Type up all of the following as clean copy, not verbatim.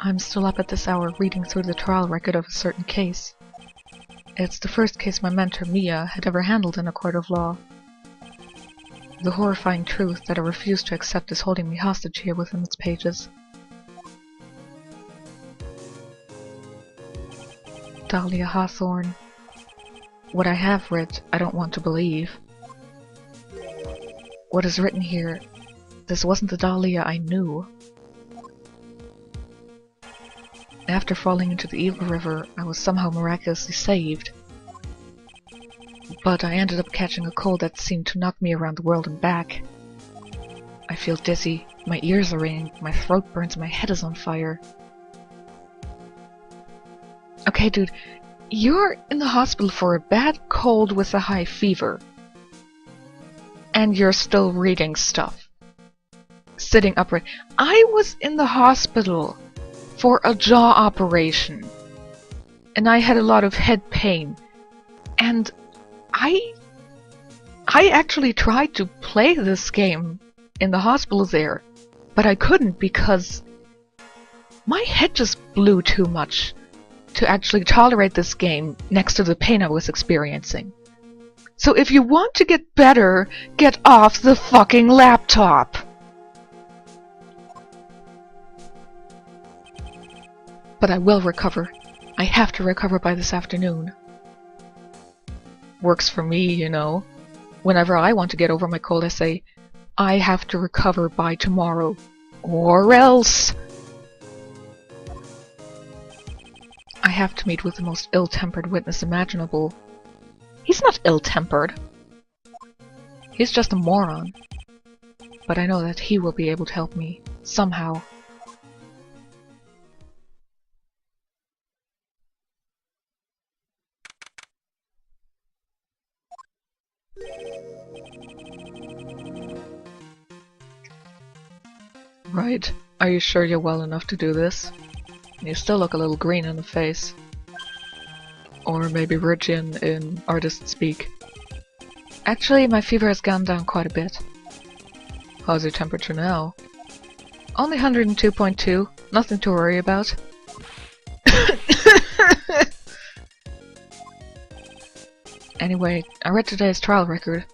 I'm still up at this hour reading through the trial record of a certain case. It's the first case my mentor, Mia, had ever handled in a court of law. The horrifying truth that I refuse to accept is holding me hostage here within its pages. Dahlia Hawthorne. What I have read, I don't want to believe. What is written here, this wasn't the Dahlia I knew. After falling into the evil river, I was somehow miraculously saved. But I ended up catching a cold that seemed to knock me around the world and back. I feel dizzy, my ears are ringing, my throat burns, my head is on fire. Okay, dude, you're in the hospital for a bad cold with a high fever. And you're still reading stuff. Sitting upright. I was in the hospital for a jaw operation. And I had a lot of head pain. And I actually tried to play this game in the hospital there, but I couldn't because my head just blew too much to actually tolerate this game next to the pain I was experiencing. So if you want to get better, get off the fucking laptop! But I will recover. I have to recover by this afternoon. Works for me, you know. Whenever I want to get over my cold, I say, I have to recover by tomorrow. Or else! I have to meet with the most ill-tempered witness imaginable. He's not ill-tempered. He's just a moron. But I know that he will be able to help me, somehow. Right. Are you sure you're well enough to do this? You still look a little green in the face. Or maybe Virgin in artist speak. Actually, my fever has gone down quite a bit. How's your temperature now? Only 102.2. Nothing to worry about. Anyway, I read today's trial record.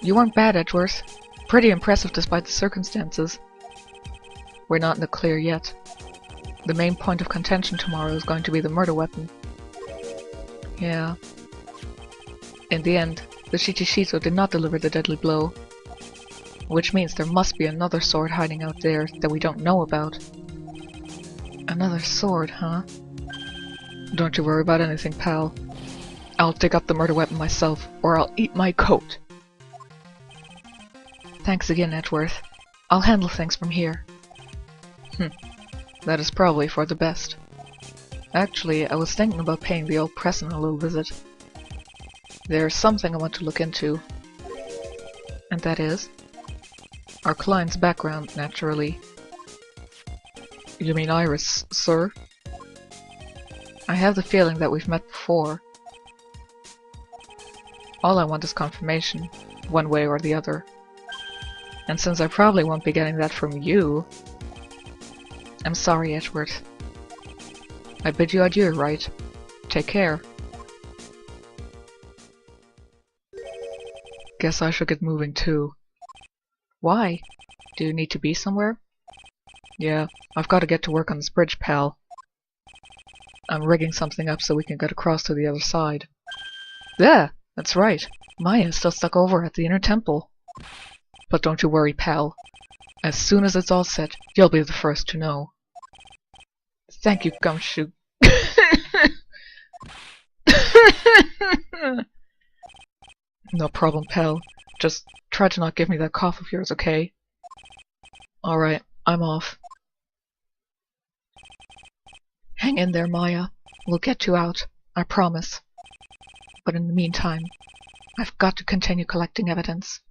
You weren't bad, Edgeworth. Pretty impressive despite the circumstances. We're not in the clear yet. The main point of contention tomorrow is going to be the murder weapon. Yeah. In the end, the Shichishito did not deliver the deadly blow. Which means there must be another sword hiding out there that we don't know about. Another sword, huh? Don't you worry about anything, pal. I'll dig up the murder weapon myself, or I'll eat my coat. Thanks again, Edgeworth. I'll handle things from here. That is probably for the best. Actually, I was thinking about paying the old Preston a little visit. There's something I want to look into. And that is? Our client's background, naturally. You mean Iris, sir? I have the feeling that we've met before. All I want is confirmation, one way or the other. And since I probably won't be getting that from you... I'm sorry, Edgeworth. I bid you adieu, right? Take care. Guess I should get moving too. Why? Do you need to be somewhere? Yeah, I've got to get to work on this bridge, pal. I'm rigging something up so we can get across to the other side. Yeah, that's right. Maya's still stuck over at the inner temple. But don't you worry, pal. As soon as it's all set, you'll be the first to know. Thank you, Gumshoe. No problem, pal. Just try to not give me that cough of yours, okay? Alright, I'm off. Hang in there, Maya. We'll get you out, I promise. But in the meantime, I've got to continue collecting evidence.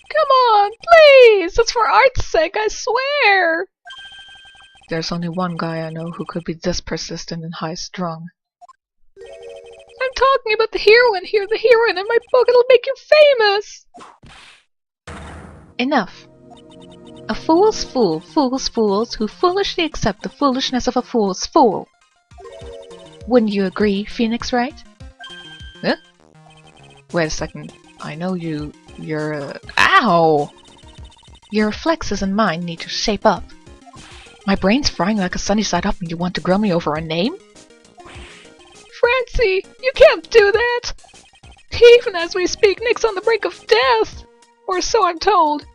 Come on, please! It's for art's sake, I swear! There's only one guy I know who could be this persistent and high-strung. I'm talking about the heroine here, the heroine in my book. It'll make you famous! Enough. A fool's fool fools fools who foolishly accept the foolishness of a fool's fool. Wouldn't you agree, Phoenix, right? Huh? Wait a second. I know you're ow! Your reflexes and mine need to shape up. My brain's frying like a sunny side up and you want to grill me over a name? Francie, you can't do that! Even as we speak, Nick's on the brink of death! Or so I'm told.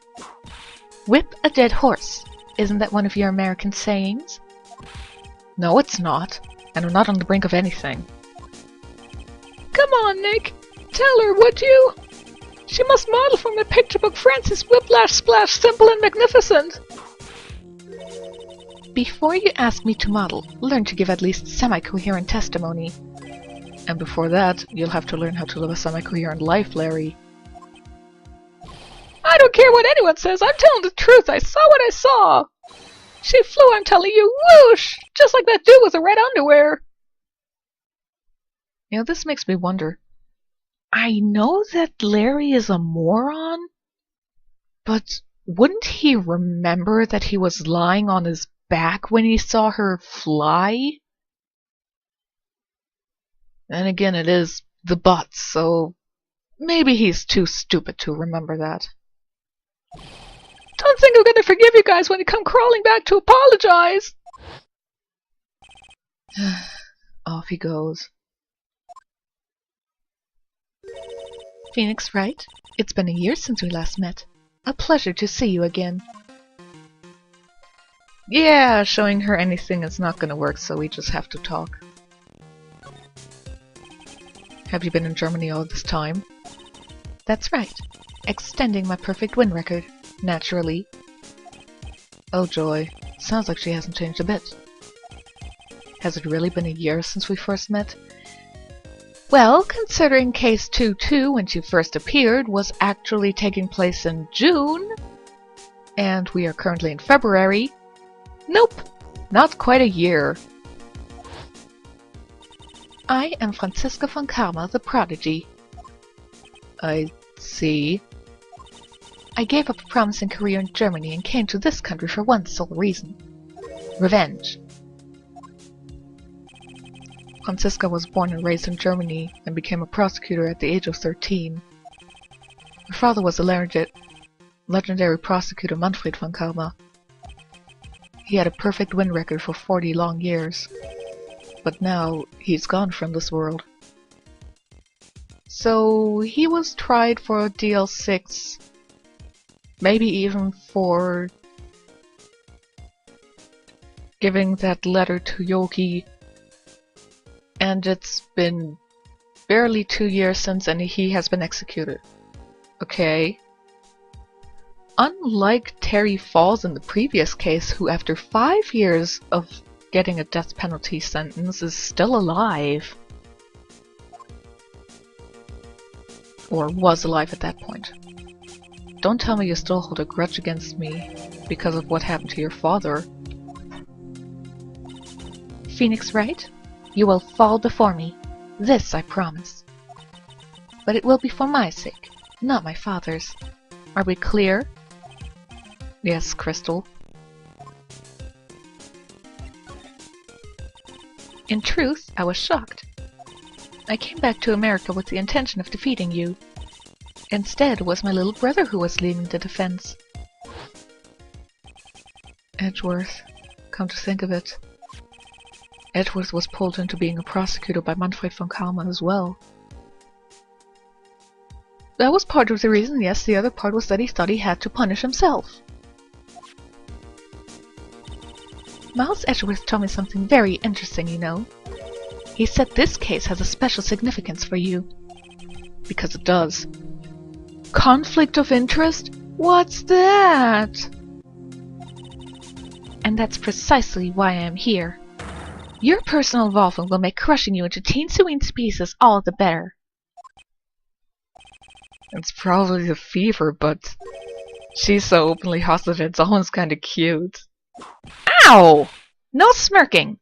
Whip a dead horse. Isn't that one of your American sayings? No, it's not. And I'm not on the brink of anything. Come on, Nick! Tell her, would you? She must model from the picture book Francis Whiplash Splash Simple and Magnificent! Before you ask me to model, learn to give at least semi-coherent testimony. And before that, you'll have to learn how to live a semi-coherent life, Larry. I don't care what anyone says, I'm telling the truth, I saw what I saw! She flew, I'm telling you, whoosh! Just like that dude with the red underwear! You know, this makes me wonder. I know that Larry is a moron, but wouldn't he remember that he was lying on his back when he saw her fly? And again, it is the butts, so maybe he's too stupid to remember that. Don't think I'm gonna forgive you guys when you come crawling back to apologize! Off he goes. Phoenix, right? It's been a year since we last met. A pleasure to see you again. Yeah, showing her anything is not gonna work, so we just have to talk. Have you been in Germany all this time? That's right. Extending my perfect win record, naturally. Oh joy, sounds like she hasn't changed a bit. Has it really been a year since we first met? Well, considering Case 2-2 when she first appeared was actually taking place in June, and we are currently in February, nope, not quite a year. I am Franziska von Karma, the Prodigy. I see. I gave up a promising career in Germany and came to this country for one sole reason. Revenge. Franziska was born and raised in Germany and became a prosecutor at the age of 13. Her father was the legendary prosecutor Manfred von Karma. He had a perfect win record for 40 long years, but now he's gone from this world. So he was tried for DL6, maybe even for giving that letter to Yogi. And it's been barely 2 years since he has been executed. Okay. Unlike Terry Falls in the previous case, who after 5 years of getting a death penalty sentence is still alive. Or was alive at that point. Don't tell me you still hold a grudge against me because of what happened to your father. Phoenix, right? You will fall before me. This I promise. But it will be for my sake, not my father's. Are we clear? Yes, Crystal. In truth, I was shocked. I came back to America with the intention of defeating you. Instead, it was my little brother who was leading the defense. Edgeworth. Come to think of it. Edgeworth was pulled into being a prosecutor by Manfred von Karma as well. That was part of the reason, yes, the other part was that he thought he had to punish himself. Miles Edgeworth told me something very interesting, you know. He said this case has a special significance for you. Because it does. Conflict of interest? What's that? And that's precisely why I am here. Your personal involvement will make crushing you into teensy-weensy pieces all the better. It's probably the fever, but she's so openly hostile it's almost kinda cute. Ow! No smirking!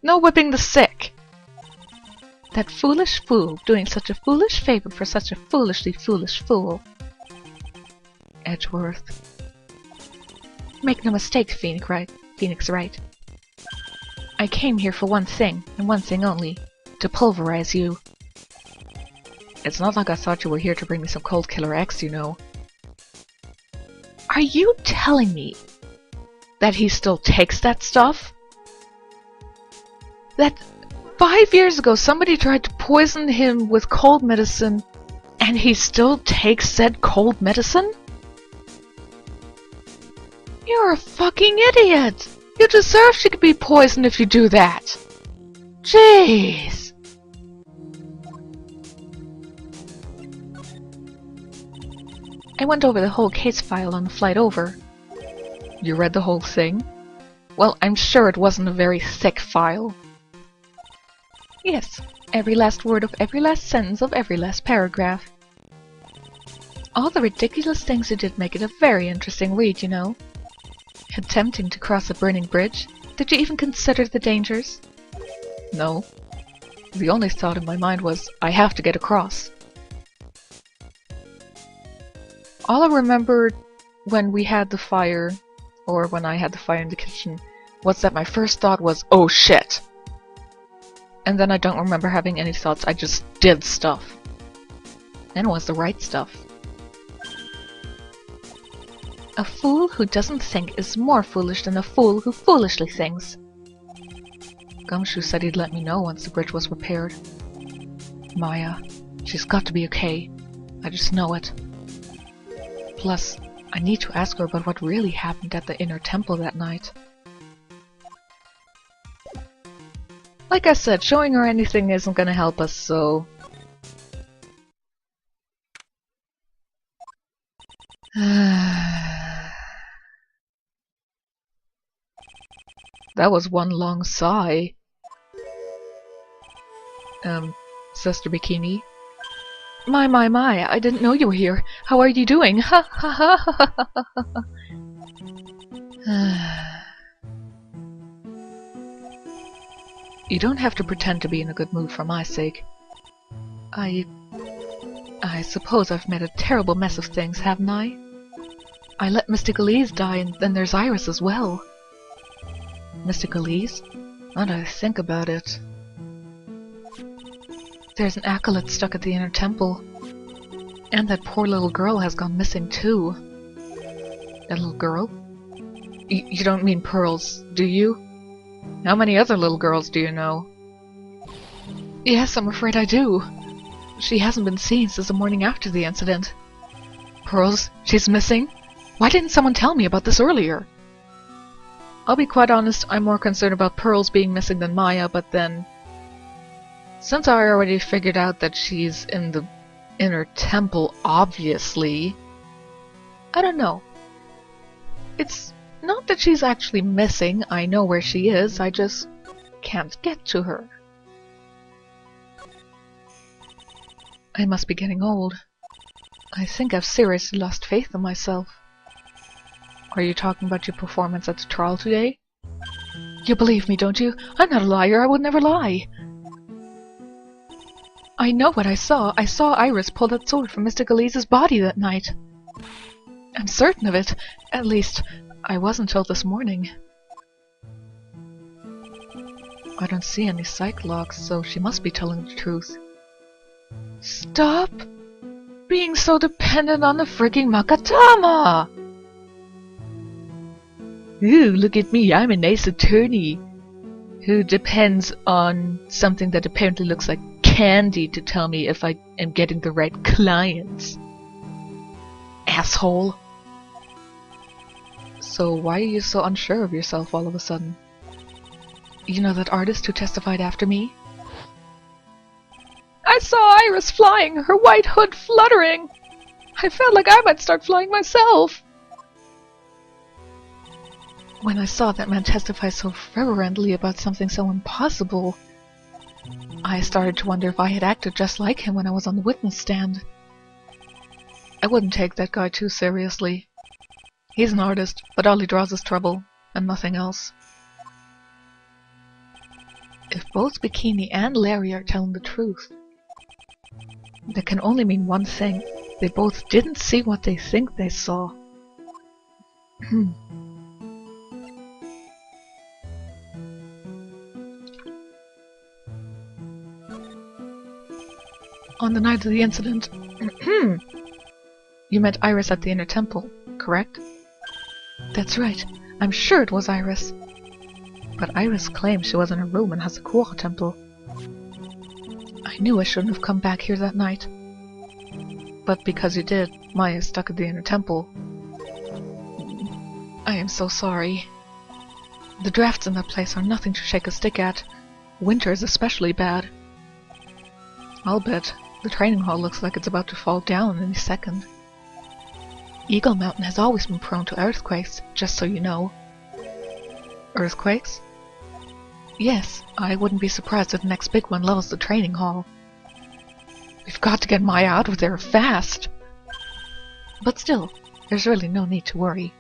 No whipping the sick! That foolish fool doing such a foolish favor for such a foolishly foolish fool. Edgeworth. Make no mistake, Phoenix Wright. I came here for one thing, and one thing only. To pulverize you. It's not like I thought you were here to bring me some Cold Killer X, you know. Are you telling me that he still takes that stuff? That 5 years ago somebody tried to poison him with cold medicine, and he still takes said cold medicine? You're a fucking idiot! You deserve to be poisoned if you do that! Jeez! I went over the whole case file on the flight over. You read the whole thing? Well, I'm sure it wasn't a very thick file. Yes, every last word of every last sentence of every last paragraph. All the ridiculous things you did make it a very interesting read, you know. Attempting to cross a burning bridge? Did you even consider the dangers? No. The only thought in my mind was, I have to get across. All I remembered when we had the fire, or when I had the fire in the kitchen, was that my first thought was, oh shit! And then I don't remember having any thoughts, I just did stuff. And it was the right stuff. A fool who doesn't think is more foolish than a fool who foolishly thinks. Gumshoe said he'd let me know once the bridge was repaired. Maya, she's got to be okay. I just know it. Plus, I need to ask her about what really happened at the inner temple that night. Like I said, showing her anything isn't gonna help us, so... That was one long sigh. Sister Bikini? My, I didn't know you were here. How are you doing? Ha ha ha ha ha ha. You don't have to pretend to be in a good mood for my sake. I suppose I've made a terrible mess of things, haven't I? I let Mystic Elise die, and then there's Iris as well. Mystic Elise? Now that I think about it... There's an acolyte stuck at the inner temple. And that poor little girl has gone missing too. That little girl? You don't mean Pearls, do you? How many other little girls do you know? Yes, I'm afraid I do. She hasn't been seen since the morning after the incident. Pearls? She's missing? Why didn't someone tell me about this earlier? I'll be quite honest, I'm more concerned about Pearls being missing than Maya, but then... Since I already figured out that she's in the inner temple, obviously... I don't know. It's not that she's actually missing, I know where she is, I just can't get to her. I must be getting old. I think I've seriously lost faith in myself. Are you talking about your performance at the trial today? You believe me, don't you? I'm not a liar, I would never lie. I know what I saw. I saw Iris pull that sword from Mystic Elise's body that night. I'm certain of it. At least, I was until this morning. I don't see any psych logs, so she must be telling the truth. Stop being so dependent on the freaking Makatama! Ooh, look at me, I'm a nice attorney who depends on something that apparently looks like candy to tell me if I am getting the right clients. Asshole. So why are you so unsure of yourself all of a sudden? You know that artist who testified after me? I saw Iris flying, her white hood fluttering. I felt like I might start flying myself. When I saw that man testify so reverently about something so impossible, I started to wonder if I had acted just like him when I was on the witness stand. I wouldn't take that guy too seriously. He's an artist, but all he draws is trouble, and nothing else. If both Bikini and Larry are telling the truth, that can only mean one thing. They both didn't see what they think they saw. On the night of the incident, you met Iris at the Inner Temple, correct? That's right. I'm sure it was Iris. But Iris claims she was in her room in Hasakura Temple. I knew I shouldn't have come back here that night. But because you did, Maya is stuck at the Inner Temple. I am so sorry. The drafts in that place are nothing to shake a stick at. Winter is especially bad. I'll bet the training hall looks like it's about to fall down any second. Eagle Mountain has always been prone to earthquakes, just so you know. Earthquakes? Yes, I wouldn't be surprised if the next big one levels the training hall. We've got to get Maya out of there fast! But still, there's really no need to worry.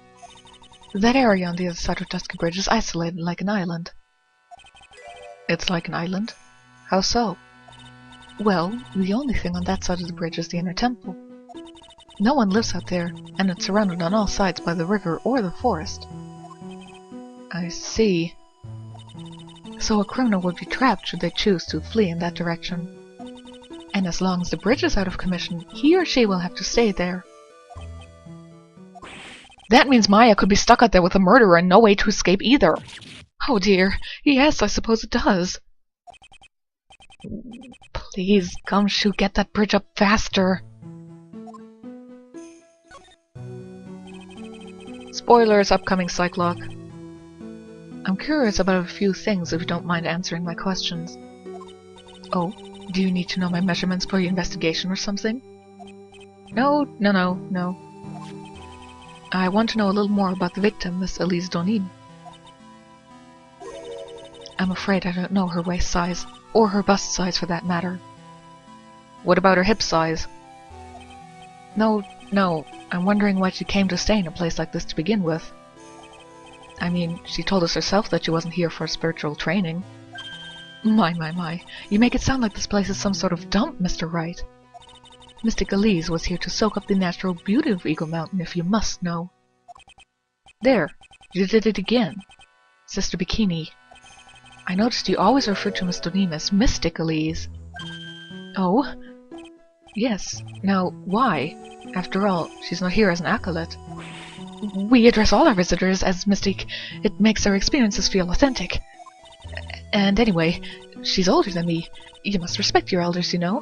That area on the other side of Dusky Bridge is isolated like an island. It's like an island? How so? Well, the only thing on that side of the bridge is the Inner Temple. No one lives out there, and it's surrounded on all sides by the river or the forest. I see. So a criminal would be trapped should they choose to flee in that direction. And as long as the bridge is out of commission, he or she will have to stay there. That means Maya could be stuck out there with a murderer and no way to escape either. Oh dear, yes, I suppose it does. Please, Gumshoe, get that bridge up faster. Spoilers, upcoming Cyclock. I'm curious about a few things if you don't mind answering my questions. Oh, do you need to know my measurements for your investigation or something? No. I want to know a little more about the victim, Miss Elise Deauxnim. I'm afraid I don't know her waist size, or her bust size for that matter. What about her hip size? No, I'm wondering why she came to stay in a place like this to begin with. I mean, she told us herself that she wasn't here for spiritual training. My, you make it sound like this place is some sort of dump, Mr. Wright. Mystic Elise was here to soak up the natural beauty of Eagle Mountain, if you must know. There, you did it again. Sister Bikini. I noticed you always refer to Miss Deauxnim as Mystic Elise. Oh? Yes. Now, why? After all, she's not here as an acolyte. We address all our visitors as Mystic. It makes our experiences feel authentic. And anyway, she's older than me. You must respect your elders, you know.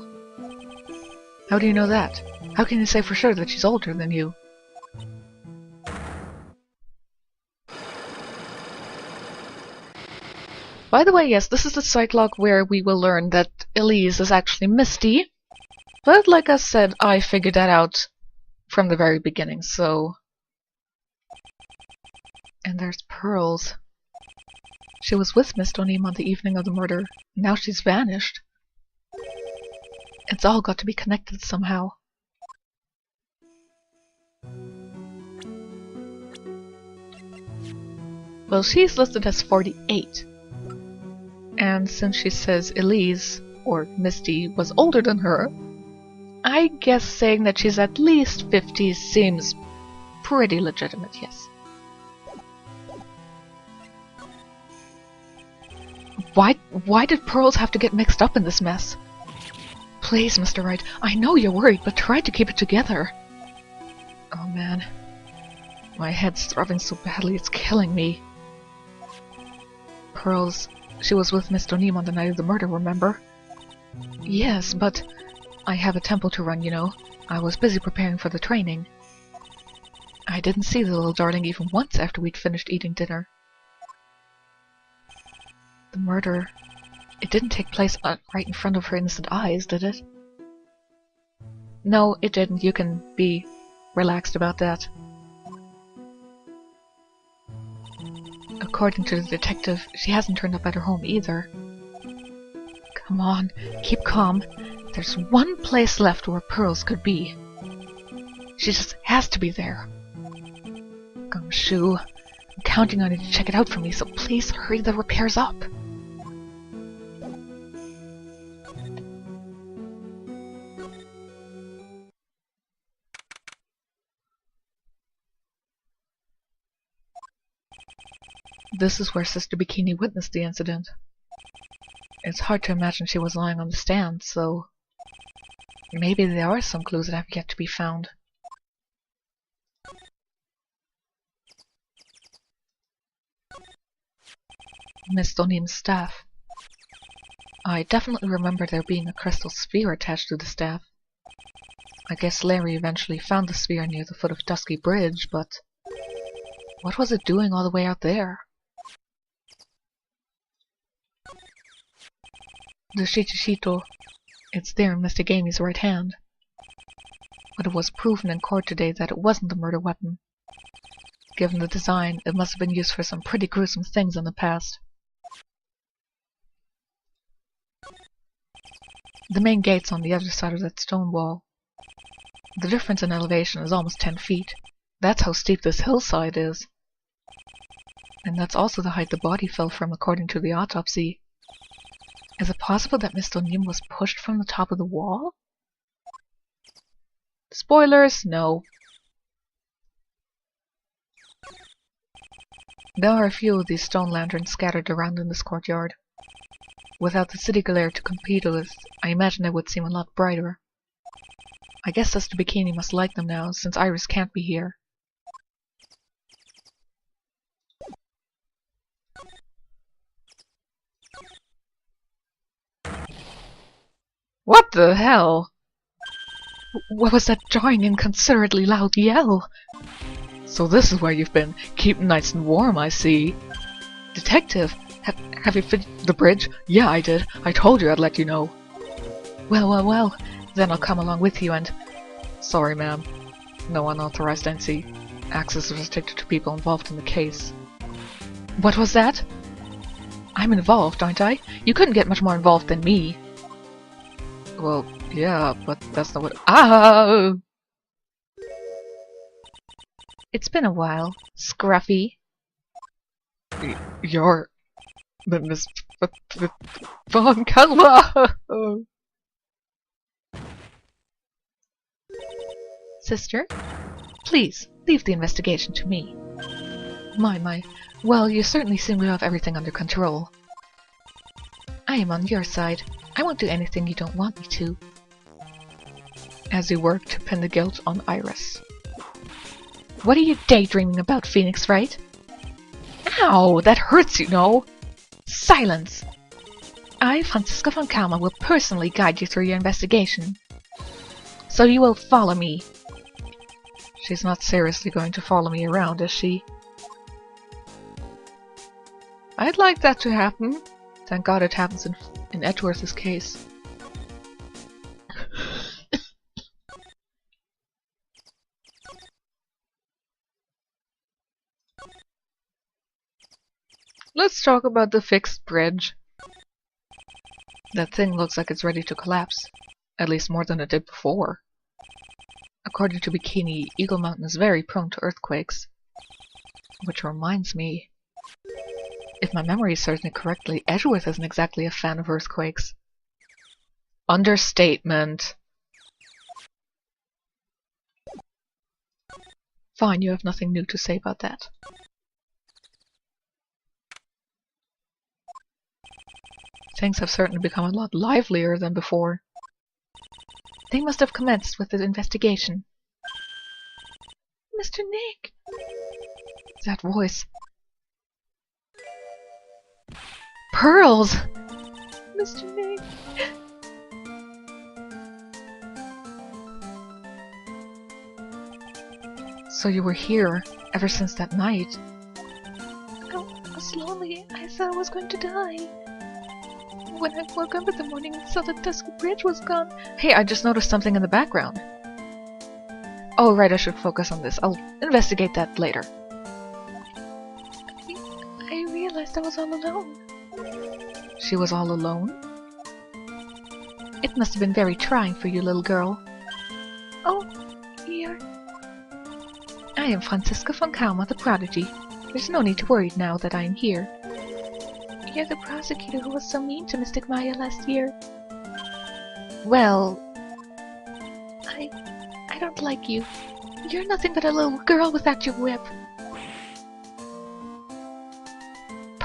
How do you know that? How can you say for sure that she's older than you? By the way, yes, this is the Cyclock where we will learn that Elise is actually Misty. But like I said, I figured that out from the very beginning, so... And there's Pearls. She was with Miss Deauxnim on the evening of the murder. Now she's vanished. It's all got to be connected somehow. Well, she's listed as 48. And since she says Elise, or Misty, was older than her, I guess saying that she's at least 50 seems pretty legitimate, yes. Why did Pearls have to get mixed up in this mess? Please, Mr. Wright, I know you're worried, but try to keep it together. Oh man. My head's throbbing so badly it's killing me. Pearls, she was with Miss Deauxnim on the night of the murder, remember? Yes, but I have a temple to run, you know. I was busy preparing for the training. I didn't see the little darling even once after we'd finished eating dinner. The murder... It didn't take place right in front of her innocent eyes, did it? No, it didn't. You can be relaxed about that. According to the detective, she hasn't turned up at her home either. Come on, keep calm. There's one place left where Pearls could be. She just has to be there. Gumshoe, I'm counting on you to check it out for me, so please hurry the repairs up. This is where Sister Bikini witnessed the incident. It's hard to imagine she was lying on the stand, so maybe there are some clues that have yet to be found. Miss Deauxnim's staff. I definitely remember there being a crystal sphere attached to the staff. I guess Larry eventually found the sphere near the foot of Dusky Bridge, but what was it doing all the way out there? The Shichishito. It's there in Mr. Gamey's right hand. But it was proven in court today that it wasn't a murder weapon. Given the design, it must have been used for some pretty gruesome things in the past. The main gate's on the other side of that stone wall. The difference in elevation is almost 10 feet. That's how steep this hillside is. And that's also the height the body fell from according to the autopsy. Is it possible that Miss Deauxnim was pushed from the top of the wall? Spoilers, no. There are a few of these stone lanterns scattered around in this courtyard. Without the city glare to compete with, I imagine they would seem a lot brighter. I guess Sister Bikini must like them now, since Iris can't be here. What the hell? What was that jarring, inconsiderately loud yell? So this is where you've been, keeping nice and warm, I see. Detective, have you fit the bridge? Yeah, I did. I told you I'd let you know. Well, then I'll come along with you and... Sorry, ma'am. No unauthorized NC. Access is restricted to people involved in the case. What was that? I'm involved, aren't I? You couldn't get much more involved than me. Well, yeah, but that's not what... Ah! It's been a while, Scruffy. You're... Miss... Von Kalma! Sister, please, leave the investigation to me. My. Well, you certainly seem to have everything under control. I am on your side. I won't do anything you don't want me to. As you work to pin the guilt on Iris. What are you daydreaming about, Phoenix Wright? Ow, that hurts, you know. Silence! I, Francisca von Kalma, will personally guide you through your investigation. So you will follow me. She's not seriously going to follow me around, is she? I'd like that to happen. Thank God it happens in Edgeworth's case. Let's talk about the fixed bridge. That thing looks like it's ready to collapse. At least more than it did before. According to Bikini, Eagle Mountain is very prone to earthquakes. Which reminds me... If my memory serves me correctly, Edgeworth isn't exactly a fan of earthquakes. Understatement. Fine, you have nothing new to say about that. Things have certainly become a lot livelier than before. They must have commenced with the investigation. Mr. Nick! That voice. Pearls! Mr. Nick! So you were here ever since that night? I was lonely. I thought I was going to die. When I woke up in the morning and saw the Dusky Bridge was gone... Hey, I just noticed something in the background. Oh, right, I should focus on this. I'll investigate that later. I realized I was all alone. She was all alone? It must have been very trying for you, little girl. Oh, you're... I am Francisca von Kalma, the prodigy. There's no need to worry now that I am here. You're the prosecutor who was so mean to Mystic Maya last year. Well... I don't like you. You're nothing but a little girl without your whip.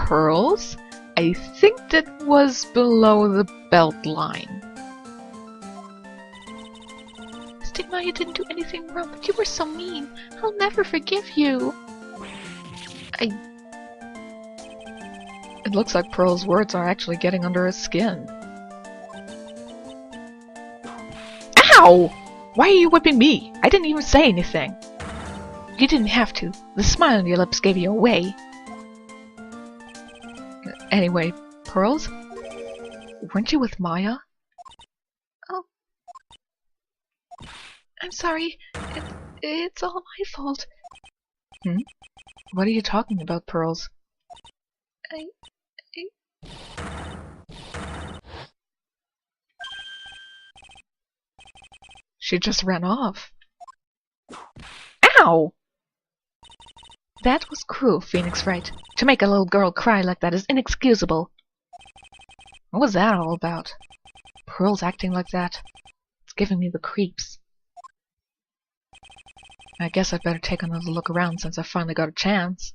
Pearls? I think that was below the belt line. Stigma, you didn't do anything wrong, but you were so mean. I'll never forgive you. It looks like Pearl's words are actually getting under his skin. Ow! Why are you whipping me? I didn't even say anything. You didn't have to. The smile on your lips gave you away. Anyway, Pearls? Weren't you with Maya? Oh. I'm sorry. It's all my fault. What are you talking about, Pearls? She just ran off. Ow! That was cruel, Phoenix Wright. To make a little girl cry like that is inexcusable. What was that all about? Pearl's acting like that. It's giving me the creeps. I guess I'd better take another look around since I finally got a chance.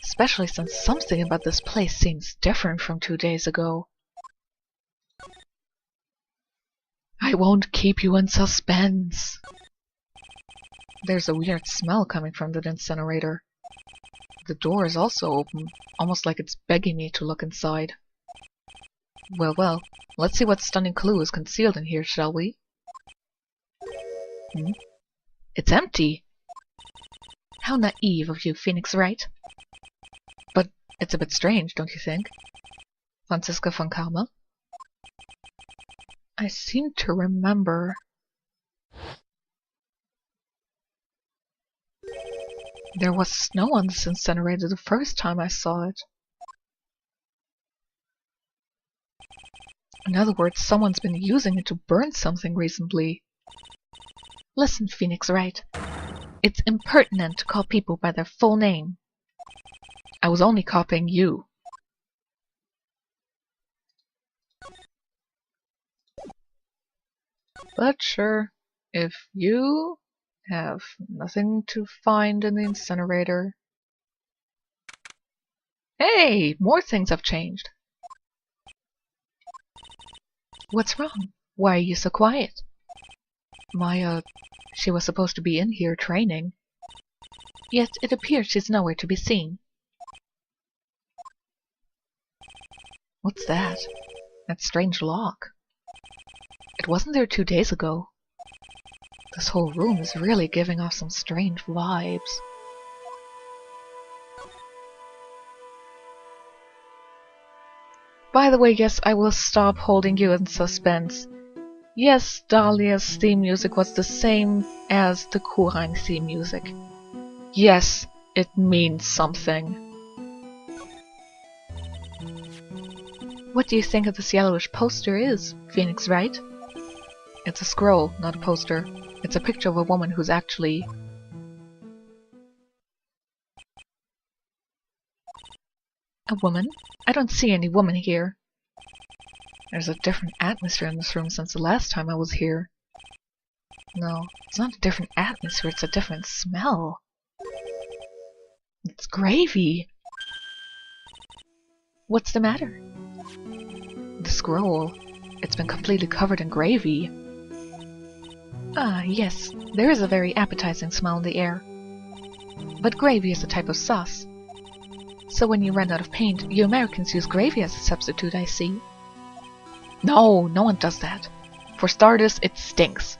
Especially since something about this place seems different from 2 days ago. I won't keep you in suspense. There's a weird smell coming from the incinerator. The door is also open, almost like it's begging me to look inside. Well, let's see what stunning clue is concealed in here, shall we? It's empty! How naive of you, Phoenix Wright. But it's a bit strange, don't you think? Franziska von Karma? I seem to remember... There was snow on this incinerator the first time I saw it. In other words, someone's been using it to burn something recently. Listen, Phoenix Wright. It's impertinent to call people by their full name. I was only copying you. But sure, if you have nothing to find in the incinerator... Hey! More things have changed. What's wrong? Why are you so quiet? Maya, she was supposed to be in here training. Yet it appears she's nowhere to be seen. What's that? That strange lock. It wasn't there 2 days ago. This whole room is really giving off some strange vibes. By the way, yes, I will stop holding you in suspense. Yes, Dahlia's theme music was the same as the Kurine theme music. Yes, it means something. What do you think of this yellowish poster is, Phoenix Wright? It's a scroll, not a poster. It's a picture of a woman who's actually... A woman? I don't see any woman here. There's a different atmosphere in this room since the last time I was here. No, it's not a different atmosphere, it's a different smell. It's gravy. What's the matter? The scroll. It's been completely covered in gravy. Ah, yes, there is a very appetizing smell in the air. But gravy is a type of sauce. So when you run out of paint, you Americans use gravy as a substitute, I see. No, no one does that. For starters, it stinks.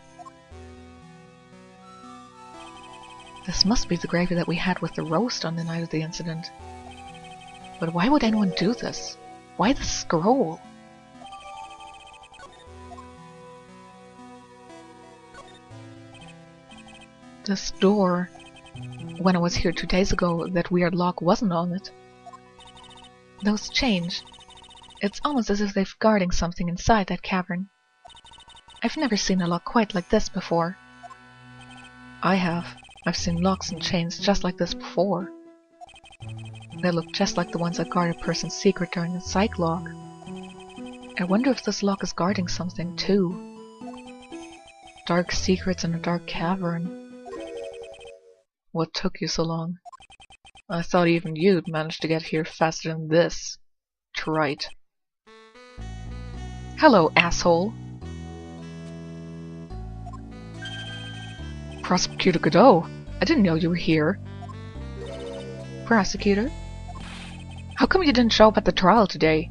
This must be the gravy that we had with the roast on the night of the incident. But why would anyone do this? Why the scroll? This door... When I was here 2 days ago, that weird lock wasn't on it. Those change. It's almost as if they're guarding something inside that cavern. I've never seen a lock quite like this before. I have. I've seen locks and chains just like this before. They look just like the ones that guard a person's secret during a psych lock. I wonder if this lock is guarding something too. Dark secrets in a dark cavern. What took you so long? I thought even you'd managed to get here faster than this. Trite. Hello, asshole. Prosecutor Godot, I didn't know you were here. Prosecutor? How come you didn't show up at the trial today?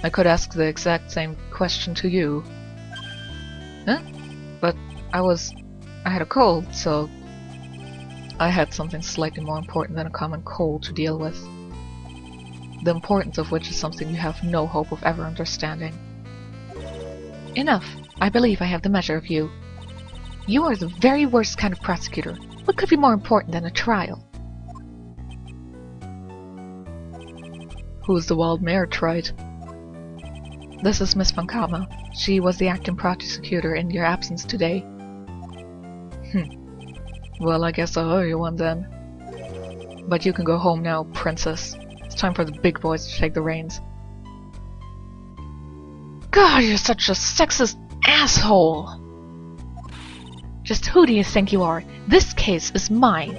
I could ask the exact same question to you. Huh? But I had a cold, so I had something slightly more important than a common cold to deal with. The importance of which is something you have no hope of ever understanding. Enough. I believe I have the measure of you. You are the very worst kind of prosecutor. What could be more important than a trial? Who's the wild mare, Trite? This is Miss Van Kama. She was the acting prosecutor in your absence today. Well, I guess I owe you one then. But you can go home now, princess. It's time for the big boys to take the reins. God, you're such a sexist asshole! Just who do you think you are? This case is mine!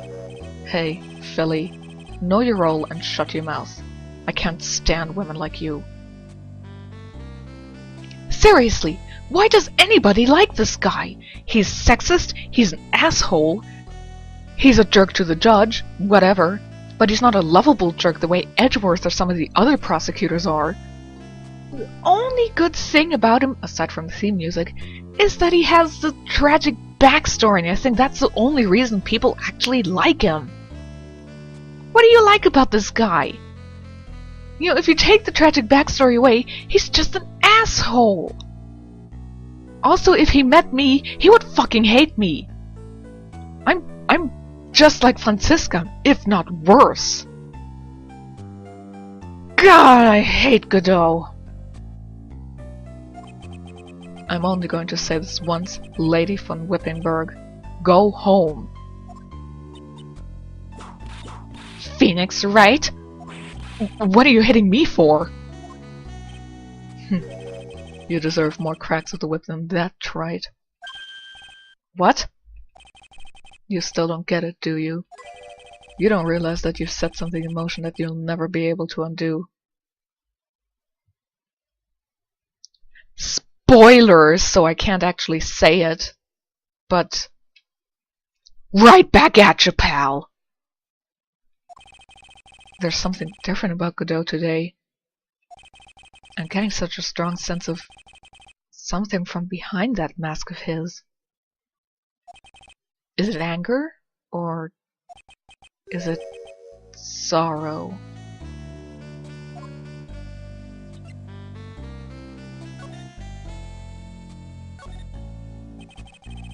Hey, filly. Know your role and shut your mouth. I can't stand women like you. Seriously, why does anybody like this guy? He's sexist, he's an asshole, he's a jerk to the judge, whatever, but he's not a lovable jerk the way Edgeworth or some of the other prosecutors are. The only good thing about him, aside from the theme music, is that he has the tragic backstory, and I think that's the only reason people actually like him. What do you like about this guy? You know, if you take the tragic backstory away, he's just an asshole! Also, if he met me, he would fucking hate me! I'm just like Franziska, if not worse. God, I hate Godot! I'm only going to say this once, Lady von Whippingberg. Go home. Phoenix, right? What are you hitting me for? You deserve more cracks with the whip than that, Trite. What? You still don't get it, do you? You don't realize that you've set something in motion that you'll never be able to undo. Spoilers, so I can't actually say it. But... right back at you, pal! There's something different about Godot today. I'm getting such a strong sense of something from behind that mask of his. Is it anger? Or is it sorrow?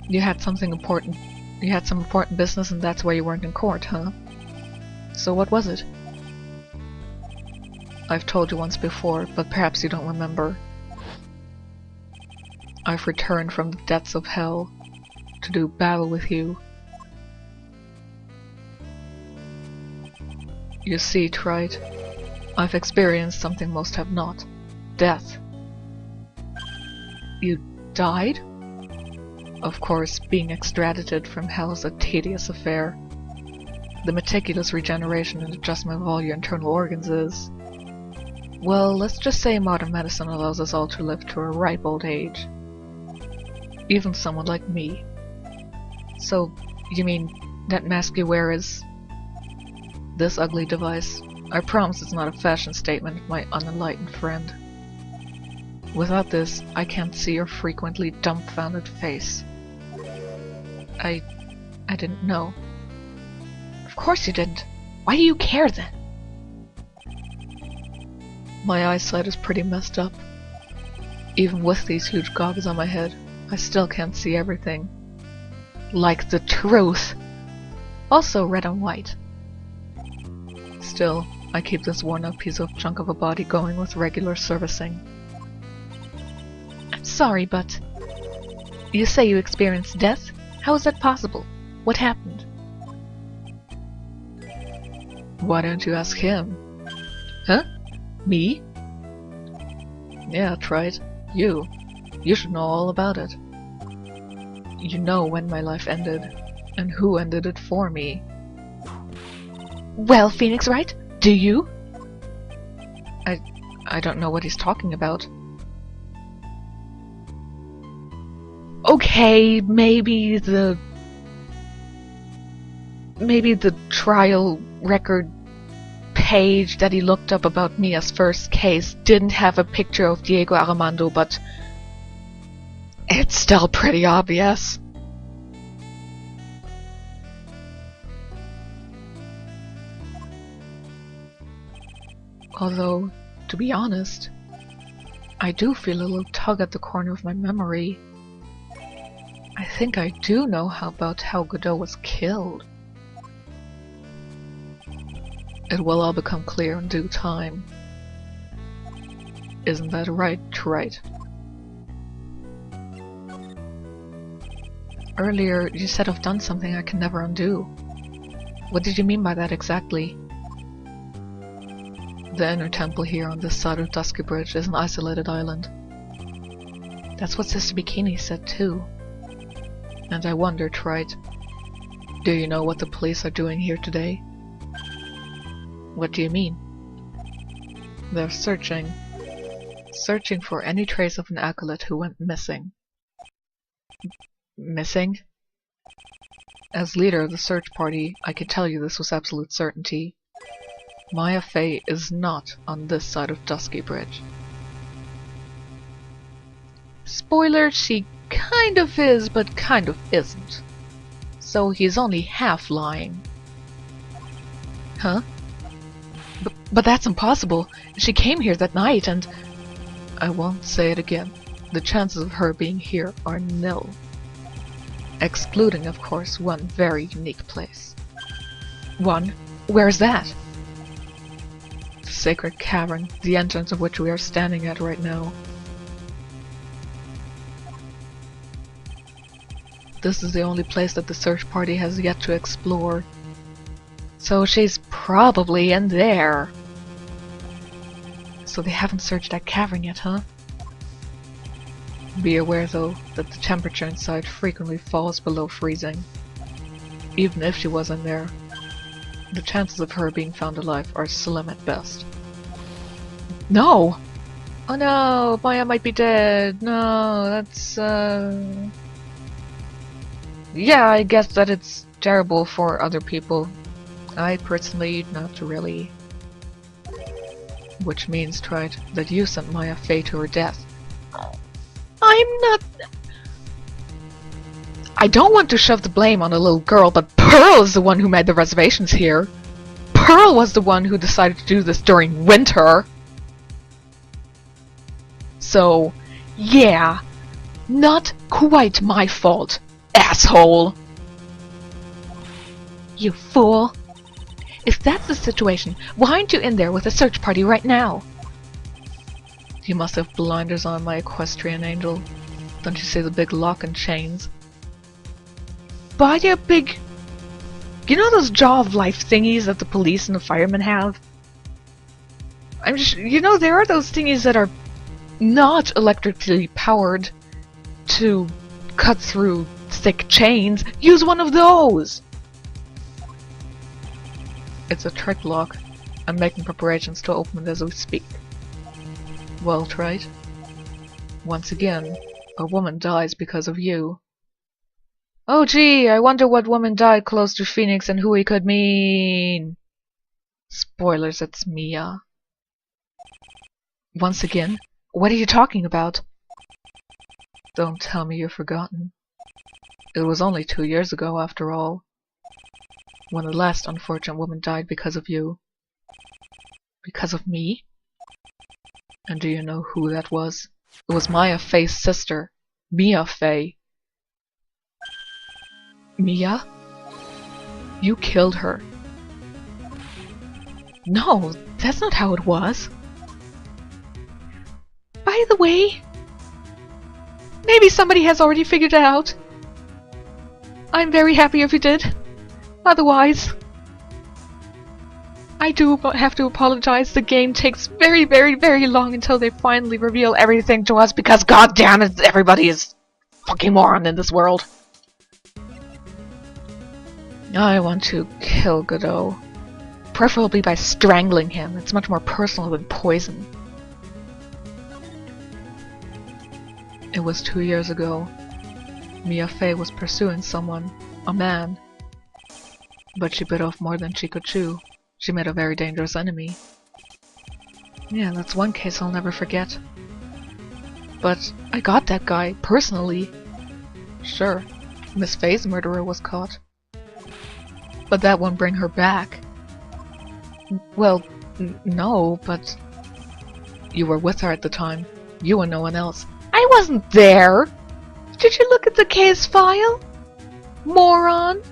You had something important. You had some important business and that's why you weren't in court, huh? So what was it? I've told you once before, but perhaps you don't remember. I've returned from the depths of hell to do battle with you. You see, Trite, I've experienced something most have not. Death. You died? Of course, being extradited from hell is a tedious affair. The meticulous regeneration and adjustment of all your internal organs is... well, let's just say modern medicine allows us all to live to a ripe old age. Even someone like me. So, you mean that mask you wear is... this ugly device? I promise it's not a fashion statement, my unenlightened friend. Without this, I can't see your frequently dumbfounded face. I didn't know. Of course you didn't. Why do you care then? My eyesight is pretty messed up. Even with these huge goggles on my head, I still can't see everything. Like the truth! Also red and white. Still, I keep this worn-out piece of junk of a body going with regular servicing. I'm sorry, but... you say you experienced death? How is that possible? What happened? Why don't you ask him? Huh? Me? Yeah, Trite. You. You should know all about it. You know when my life ended, and who ended it for me. Well, Phoenix, right? Do you? I don't know what he's talking about. Okay, maybe the trial record page that he looked up about Mia's first case didn't have a picture of Diego Armando, but it's still pretty obvious. Although, to be honest, I do feel a little tug at the corner of my memory. I think I do know about how Godot was killed. It will all become clear in due time. Isn't that right, Trite? Earlier, you said I've done something I can never undo. What did you mean by that exactly? The inner temple here on this side of Dusky Bridge is an isolated island. That's what Sister Bikini said too. And I wonder, Trite, do you know what the police are doing here today? What do you mean? They're searching for any trace of an acolyte who went missing. Missing? As leader of the search party, I can tell you this with absolute certainty. Maya Fey is not on this side of Dusky Bridge. Spoiler, she kind of is, but kind of isn't. So he's only half lying. Huh? But that's impossible. She came here that night and... I won't say it again. The chances of her being here are nil. Excluding, of course, one very unique place. One? Where's that? The sacred cavern, the entrance of which we are standing at right now. This is the only place that the search party has yet to explore. So she's probably in there. So they haven't searched that cavern yet, huh? Be aware, though, that the temperature inside frequently falls below freezing. Even if she was in there, the chances of her being found alive are slim at best. No! Oh no, Maya might be dead. No, that's, yeah, I guess that it's terrible for other people. I personally not really. Which means, Trite, that you sent Maya Fey to her death. I'm not... I don't want to shove the blame on a little girl, but Pearl is the one who made the reservations here. Pearl was the one who decided to do this during winter. So, yeah, not quite my fault, asshole. You fool. If that's the situation, why aren't you in there with a search party right now? You must have blinders on, my equestrian angel. Don't you see the big lock and chains? Buy a big... You know those jaw of life thingies that the police and the firemen have? You know, there are those thingies that are not electrically powered to cut through thick chains. Use one of those! It's a trick lock. I'm making preparations to open it as we speak. Well, Trite. Once again, a woman dies because of you. Oh gee, I wonder what woman died close to Phoenix and who he could mean. Spoilers, it's Mia. Once again? What are you talking about? Don't tell me you've forgotten. It was only 2 years ago, after all, when the last unfortunate woman died because of you. Because of me? And do you know who that was? It was Maya Fey's sister, Mia Fey. Mia? You killed her. No, that's not how it was. By the way, maybe somebody has already figured it out. I'm very happy if you did. Otherwise, I do have to apologize. The game takes very, very, very long until they finally reveal everything to us because goddamn it, everybody is fucking moron in this world. I want to kill Godot. Preferably by strangling him. It's much more personal than poison. It was 2 years ago. Misty Fey was pursuing someone, a man. But she bit off more than she could chew. She made a very dangerous enemy. Yeah, that's one case I'll never forget. But I got that guy, personally. Sure, Miss Fey's murderer was caught. But that won't bring her back. Well, no, but... You were with her at the time. You and no one else. I wasn't there! Did you look at the case file? Moron!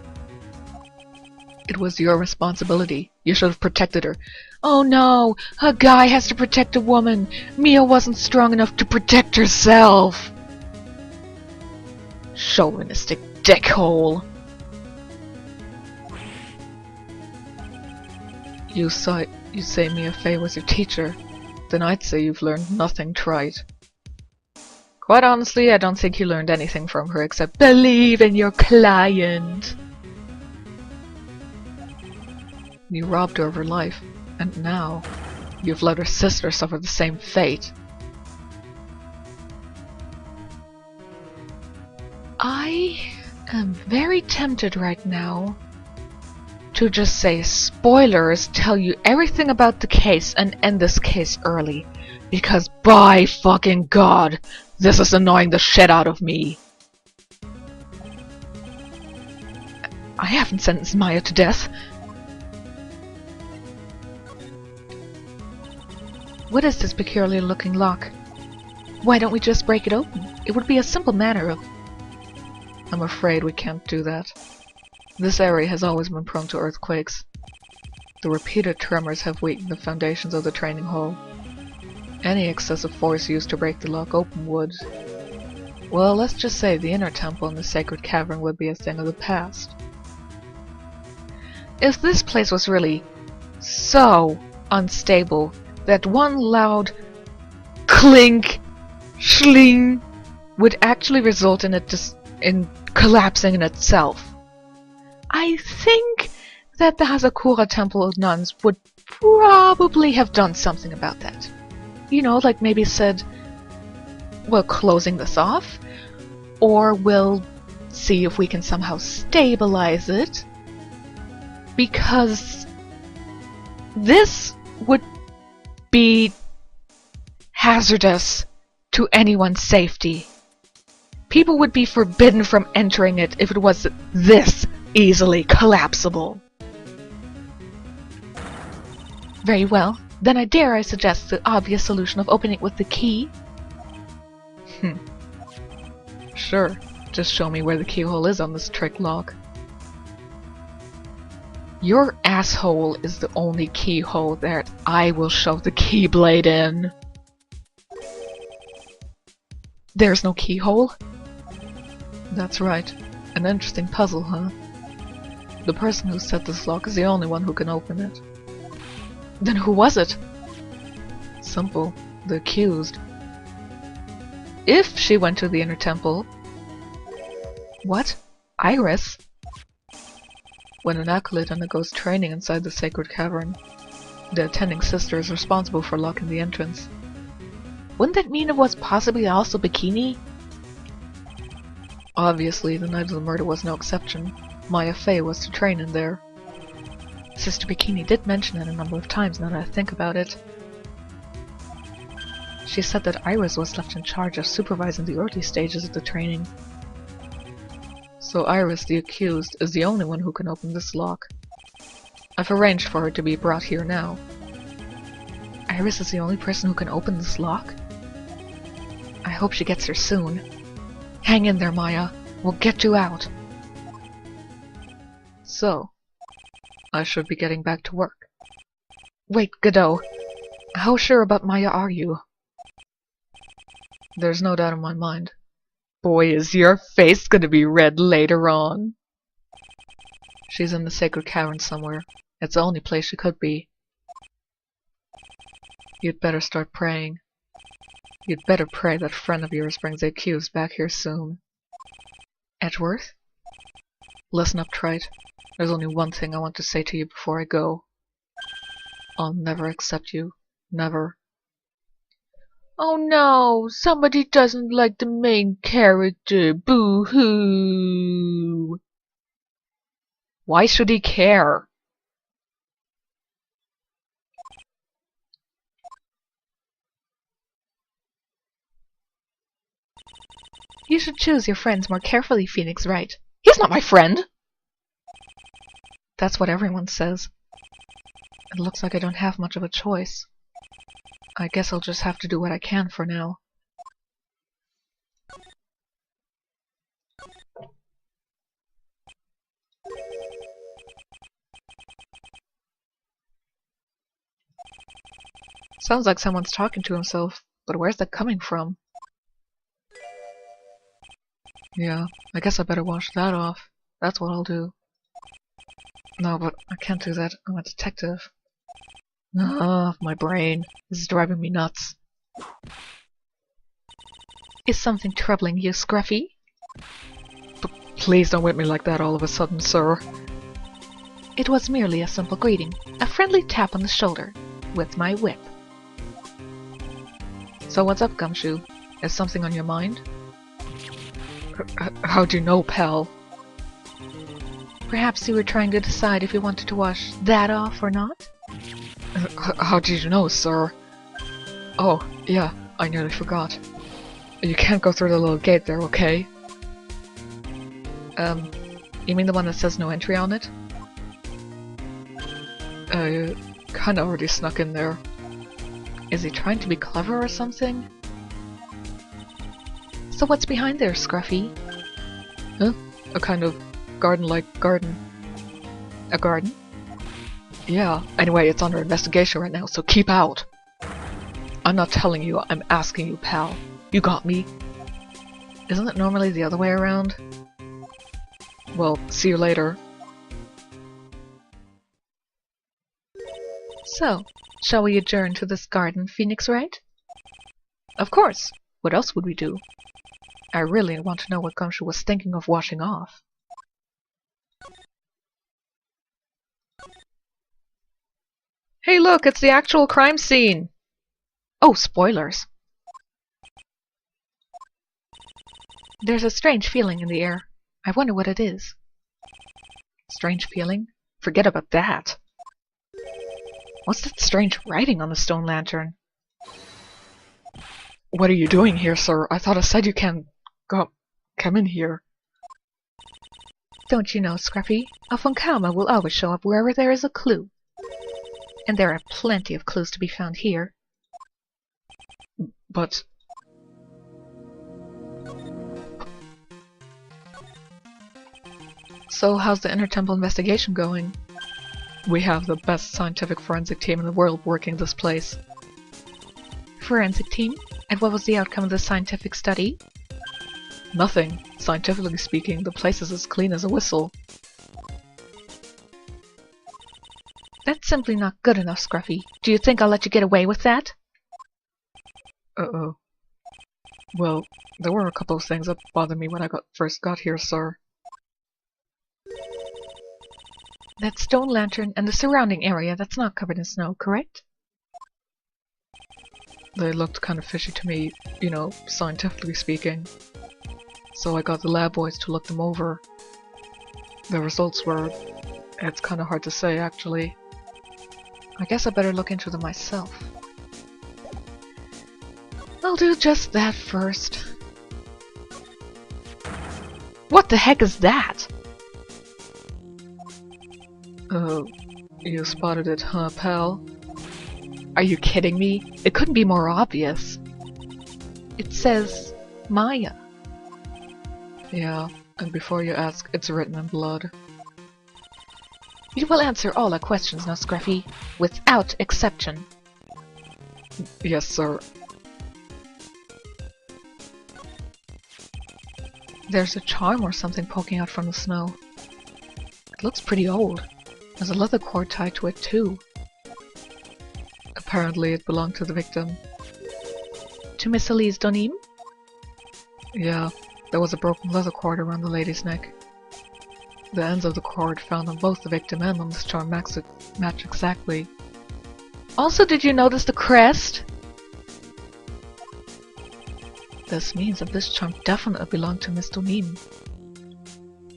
It was your responsibility. You should have protected her. Oh no! A guy has to protect a woman! Mia wasn't strong enough to protect herself! Chauvinistic dickhole! You say Misty Fey was your teacher. Then I'd say you've learned nothing trite. Quite honestly, I don't think you learned anything from her except believe in your client. You robbed her of her life, and now you've let her sister suffer the same fate. I am very tempted right now to just say spoilers, tell you everything about the case, and end this case early. Because by fucking god, this is annoying the shit out of me. I haven't sentenced Maya to death. What is this peculiar looking lock? Why don't we just break it open? It would be a simple matter of... I'm afraid we can't do that. This area has always been prone to earthquakes. The repeated tremors have weakened the foundations of the training hall. Any excessive force used to break the lock open would... Well, let's just say the inner temple and the sacred cavern would be a thing of the past. If this place was really so unstable that one loud clink, schling would actually result in it in collapsing in itself, I think that the Hazakura Temple of Nuns would probably have done something about that. You know, like maybe said, we're closing this off, or we'll see if we can somehow stabilize it, because this would be hazardous to anyone's safety. People would be forbidden from entering it if it was this easily collapsible. Very well. Then I suggest the obvious solution of opening it with the key. Sure. Just show me where the keyhole is on this trick lock. Your asshole is the only keyhole that I will shove the keyblade in. There's no keyhole? That's right. An interesting puzzle, huh? The person who set this lock is the only one who can open it. Then who was it? Simple. The accused. If she went to the inner temple... What? Iris? When an acolyte undergoes training inside the sacred cavern, the attending sister is responsible for locking the entrance. Wouldn't that mean it was possibly also Bikini? Obviously, the night of the murder was no exception. Misty Fey was to train in there. Sister Bikini did mention it a number of times now that I think about it. She said that Iris was left in charge of supervising the early stages of the training. So Iris, the accused, is the only one who can open this lock. I've arranged for her to be brought here now. Iris is the only person who can open this lock? I hope she gets here soon. Hang in there, Maya. We'll get you out. So, I should be getting back to work. Wait, Godot. How sure about Maya are you? There's no doubt in my mind. Boy, is your face gonna be red later on. She's in the sacred cavern somewhere. It's the only place she could be. You'd better start praying. You'd better pray that friend of yours brings the accused back here soon. Edgeworth? Listen up, Trite. There's only one thing I want to say to you before I go. I'll never accept you. Never. Oh no! Somebody doesn't like the main character! Boo-hoo! Why should he care? You should choose your friends more carefully, Phoenix Wright. He's not my friend! That's what everyone says. It looks like I don't have much of a choice. I guess I'll just have to do what I can for now. Sounds like someone's talking to himself, but where's that coming from? Yeah, I guess I better wash that off. That's what I'll do. No, but I can't do that. I'm a detective. Ah, my brain. This is driving me nuts. Is something troubling you, Scruffy? Please don't whip me like that all of a sudden, sir. It was merely a simple greeting. A friendly tap on the shoulder. With my whip. So what's up, Gumshoe? Is something on your mind? How'd you know, pal? Perhaps you were trying to decide if you wanted to wash that off or not? How did you know, sir? Oh, yeah, I nearly forgot. You can't go through the little gate there, okay? You mean the one that says no entry on it? Kinda already snuck in there. Is he trying to be clever or something? So what's behind there, Scruffy? Huh? A kind of garden-like garden. A garden? Yeah, anyway, it's under investigation right now, so keep out! I'm not telling you, I'm asking you, pal. You got me? Isn't it normally the other way around? Well, see you later. So, shall we adjourn to this garden, Phoenix Wright? Of course! What else would we do? I really want to know what Gumshoe was thinking of washing off. Hey look, it's the actual crime scene! Oh, spoilers! There's a strange feeling in the air. I wonder what it is. Strange feeling? Forget about that. What's that strange writing on the stone lantern? What are you doing here, sir? I thought I said you can't come in here. Don't you know, Scruffy? A Funkama will always show up wherever there is a clue. And there are plenty of clues to be found here. But... So how's the Intertemple investigation going? We have the best scientific forensic team in the world working this place. Forensic team? And what was the outcome of the scientific study? Nothing. Scientifically speaking, the place is as clean as a whistle. That's simply not good enough, Scruffy. Do you think I'll let you get away with that? Uh-oh. Well, there were a couple of things that bothered me when I first got here, sir. That stone lantern and the surrounding area that's not covered in snow, correct? They looked kind of fishy to me, you know, scientifically speaking. So I got the lab boys to look them over. The results were... it's kind of hard to say, actually. I guess I better look into them myself. I'll do just that first. What the heck is that? You spotted it, huh, pal? Are you kidding me? It couldn't be more obvious. It says... Maya. Yeah, and before you ask, it's written in blood. You will answer all our questions now, Scruffy, without exception. Yes, sir. There's a charm or something poking out from the snow. It looks pretty old. There's a leather cord tied to it, too. Apparently it belonged to the victim. To Miss Elise Deauxnim? Yeah, there was a broken leather cord around the lady's neck. The ends of the cord found on both the victim and on this charm match exactly. Also, did you notice the crest? This means that this charm definitely belonged to Miss Deauxnim.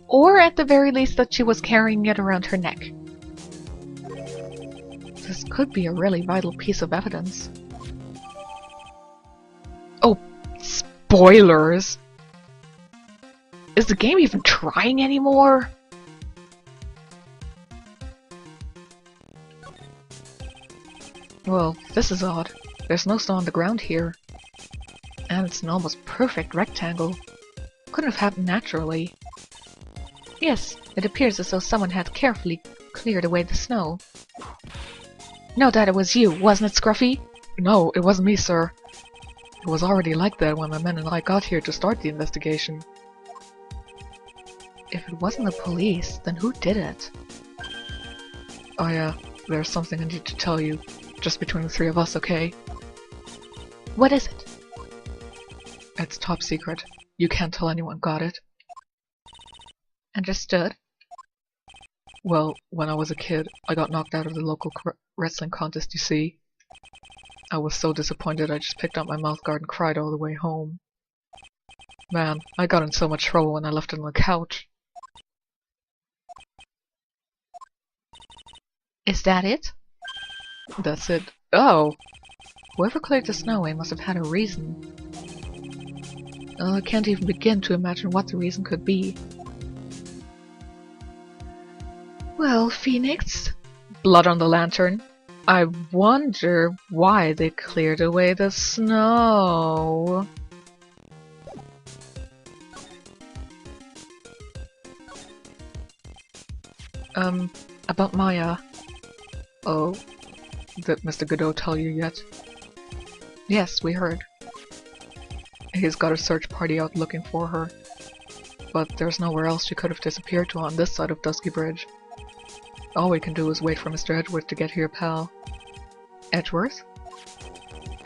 Or at the very least that she was carrying it around her neck. This could be a really vital piece of evidence. Oh, spoilers! Is the game even trying anymore? Well, this is odd. There's no snow on the ground here. And it's an almost perfect rectangle. Couldn't have happened naturally. Yes, it appears as though someone had carefully cleared away the snow. No doubt it was you, wasn't it, Scruffy? No, it wasn't me, sir. It was already like that when my men and I got here to start the investigation. If it wasn't the police, then who did it? Oh yeah, there's something I need to tell you. Just between the three of us, okay? What is it? It's top secret. You can't tell anyone, got it? Understood. Well, when I was a kid, I got knocked out of the local wrestling contest, you see. I was so disappointed I just picked up my mouthguard and cried all the way home. Man, I got in so much trouble when I left it on the couch. Is that it? That's it. Oh! Whoever cleared the snow away must have had a reason. I can't even begin to imagine what the reason could be. Well, Phoenix, blood on the lantern. I wonder why they cleared away the snow. About Maya. Oh, did Mr. Godot tell you yet? Yes, we heard. He's got a search party out looking for her. But there's nowhere else she could have disappeared to on this side of Dusky Bridge. All we can do is wait for Mr. Edgeworth to get here, pal. Edgeworth?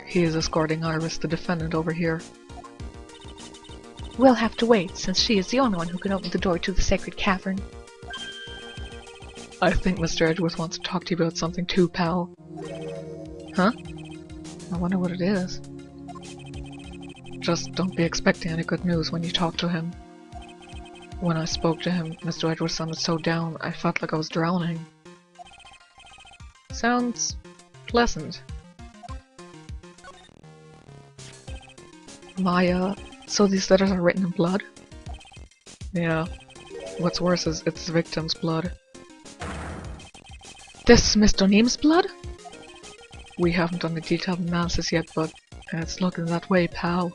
He is escorting Iris, the defendant, over here. We'll have to wait, since she is the only one who can open the door to the sacred cavern. I think Mr. Edgeworth wants to talk to you about something too, pal. Huh? I wonder what it is. Just don't be expecting any good news when you talk to him. When I spoke to him, Mr. Edgeworth sounded so down, I felt like I was drowning. Sounds pleasant. Maya, so these letters are written in blood? Yeah. What's worse is it's the victim's blood. This is Miss Deauxnim's blood? We haven't done the detailed analysis yet, but it's looking that way, pal.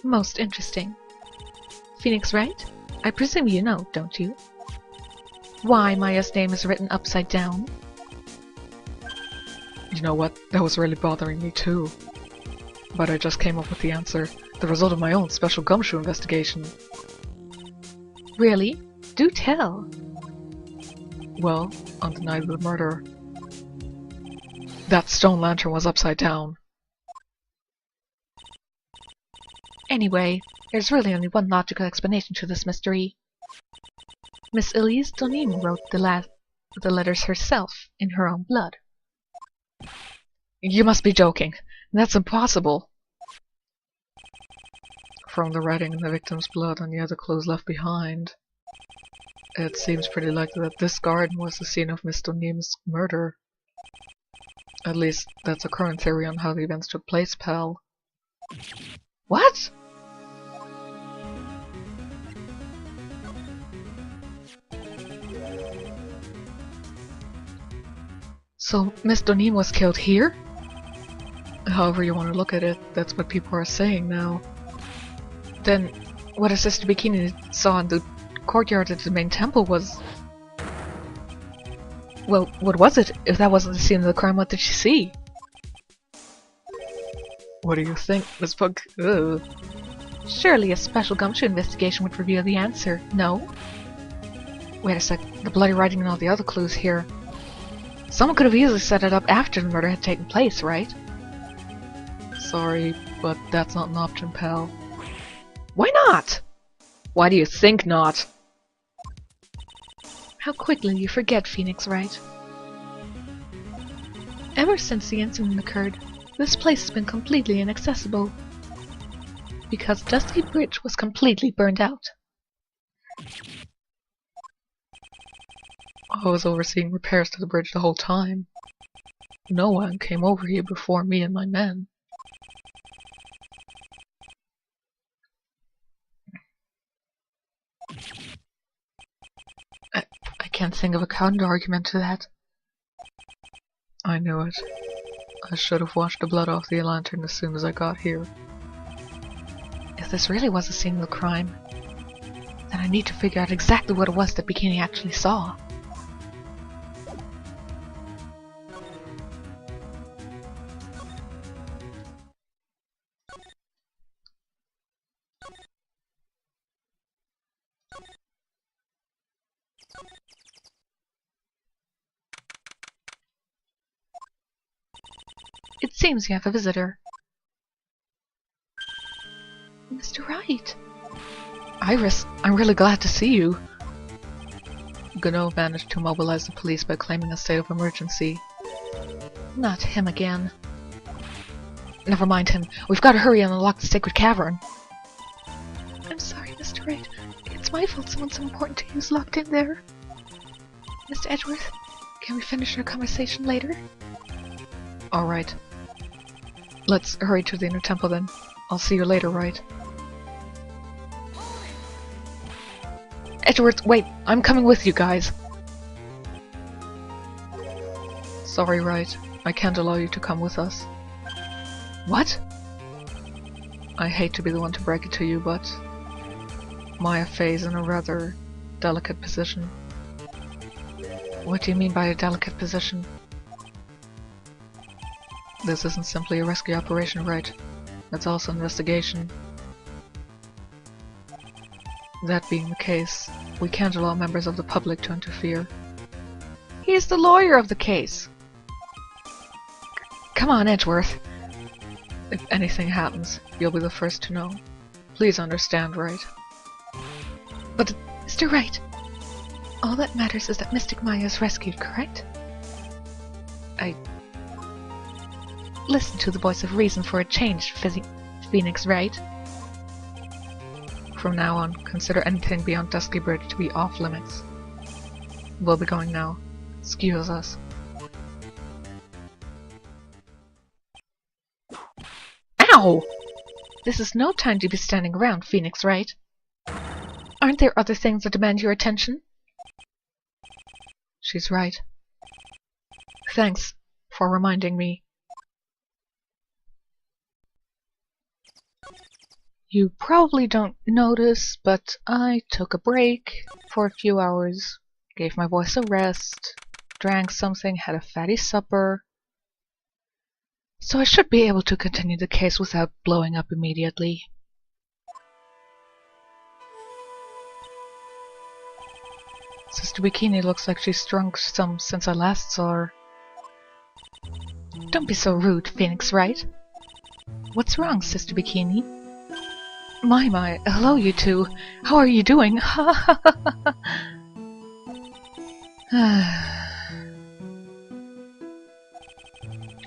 Most interesting. Phoenix, right? I presume you know, don't you? Why Maya's name is written upside down? You know what? That was really bothering me too. But I just came up with the answer. The result of my own special gumshoe investigation. Really? Do tell. Well, on the night of the murder, that stone lantern was upside down. Anyway, there's really only one logical explanation to this mystery. Miss Elise Deauxnim wrote the letters herself in her own blood. You must be joking. That's impossible. From the writing in the victim's blood and the other clues left behind, it seems pretty likely that this garden was the scene of Miss Deauxnim's murder. At least, that's a current theory on how the events took place, pal. What? So, Miss Deauxnim was killed here? However you want to look at it, that's what people are saying now. Then, what her sister Bikini saw in the courtyard at the main temple was... Well, what was it? If that wasn't the scene of the crime, what did she see? What do you think, Miss Pug? Ugh. Surely a special gumshoe investigation would reveal the answer, no? Wait a sec, the bloody writing and all the other clues here. Someone could have easily set it up after the murder had taken place, right? Sorry, but that's not an option, pal. Why not? Why do you think not? How quickly you forget, Phoenix, right? Ever since the incident occurred, this place has been completely inaccessible. Because Dusky Bridge was completely burned out. I was overseeing repairs to the bridge the whole time. No one came over here before me and my men. I can't think of a counter-argument to that. I knew it. I should have washed the blood off the lantern as soon as I got here. If this really was a single crime, then I need to figure out exactly what it was that Bikini actually saw. It seems you have a visitor. Mr. Wright. Iris, I'm really glad to see you. Godot managed to mobilize the police by claiming a state of emergency. Not him again. Never mind him. We've got to hurry and unlock the sacred cavern. I'm sorry, Mr. Wright. It's my fault someone so important to you is locked in there. Mr. Edgeworth, can we finish our conversation later? Alright. Let's hurry to the inner temple then. I'll see you later, Wright. Edgeworth, wait! I'm coming with you guys! Sorry, Wright. I can't allow you to come with us. What? I hate to be the one to break it to you, but Maya Fey's in a rather delicate position. What do you mean by a delicate position? This isn't simply a rescue operation, right? It's also an investigation. That being the case, we can't allow members of the public to interfere. He is the lawyer of the case! Come on, Edgeworth! If anything happens, you'll be the first to know. Please understand, Wright? But, Mr. Wright, all that matters is that Mystic Maya is rescued, correct? Listen to the voice of reason for a change, Phoenix, Wright? From now on, consider anything beyond Dusky Bridge to be off limits. We'll be going now. Excuse us. Ow! This is no time to be standing around, Phoenix, Wright? Aren't there other things that demand your attention? She's right. Thanks for reminding me. You probably don't notice, but I took a break for a few hours, gave my voice a rest, drank something, had a fatty supper. So I should be able to continue the case without blowing up immediately. Sister Bikini looks like she's drunk some since I last saw her. Don't be so rude, Phoenix, Wright? What's wrong, Sister Bikini? My, hello you two. How are you doing?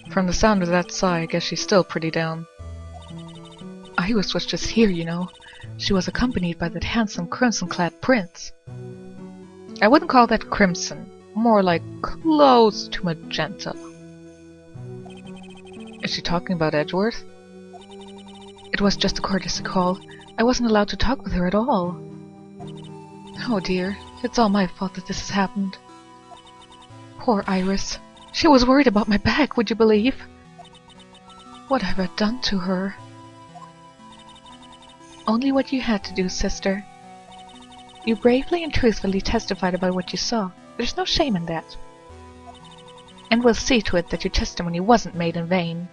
From the sound of that sigh, I guess she's still pretty down. Iris was just here, you know. She was accompanied by that handsome crimson-clad prince. I wouldn't call that crimson, more like close to magenta. Is she talking about Edgeworth? It was just a courtesy call. I wasn't allowed to talk with her at all. Oh dear, it's all my fault that this has happened. Poor Iris. She was worried about my back, would you believe? What have I done to her? Only what you had to do, sister. You bravely and truthfully testified about what you saw. There's no shame in that. And we'll see to it that your testimony wasn't made in vain.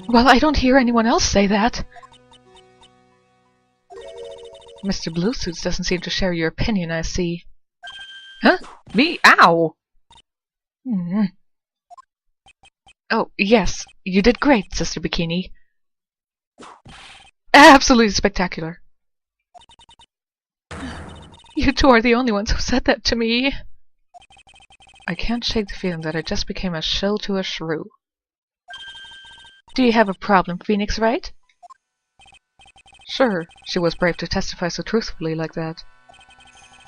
Well, I don't hear anyone else say that. Mr. Bluesuits doesn't seem to share your opinion, I see. Huh? Me? Ow! Oh, yes. You did great, Sister Bikini. Absolutely spectacular. You two are the only ones who said that to me. I can't shake the feeling that I just became a shell to a shrew. Do you have a problem, Phoenix, right? Sure, she was brave to testify so truthfully like that.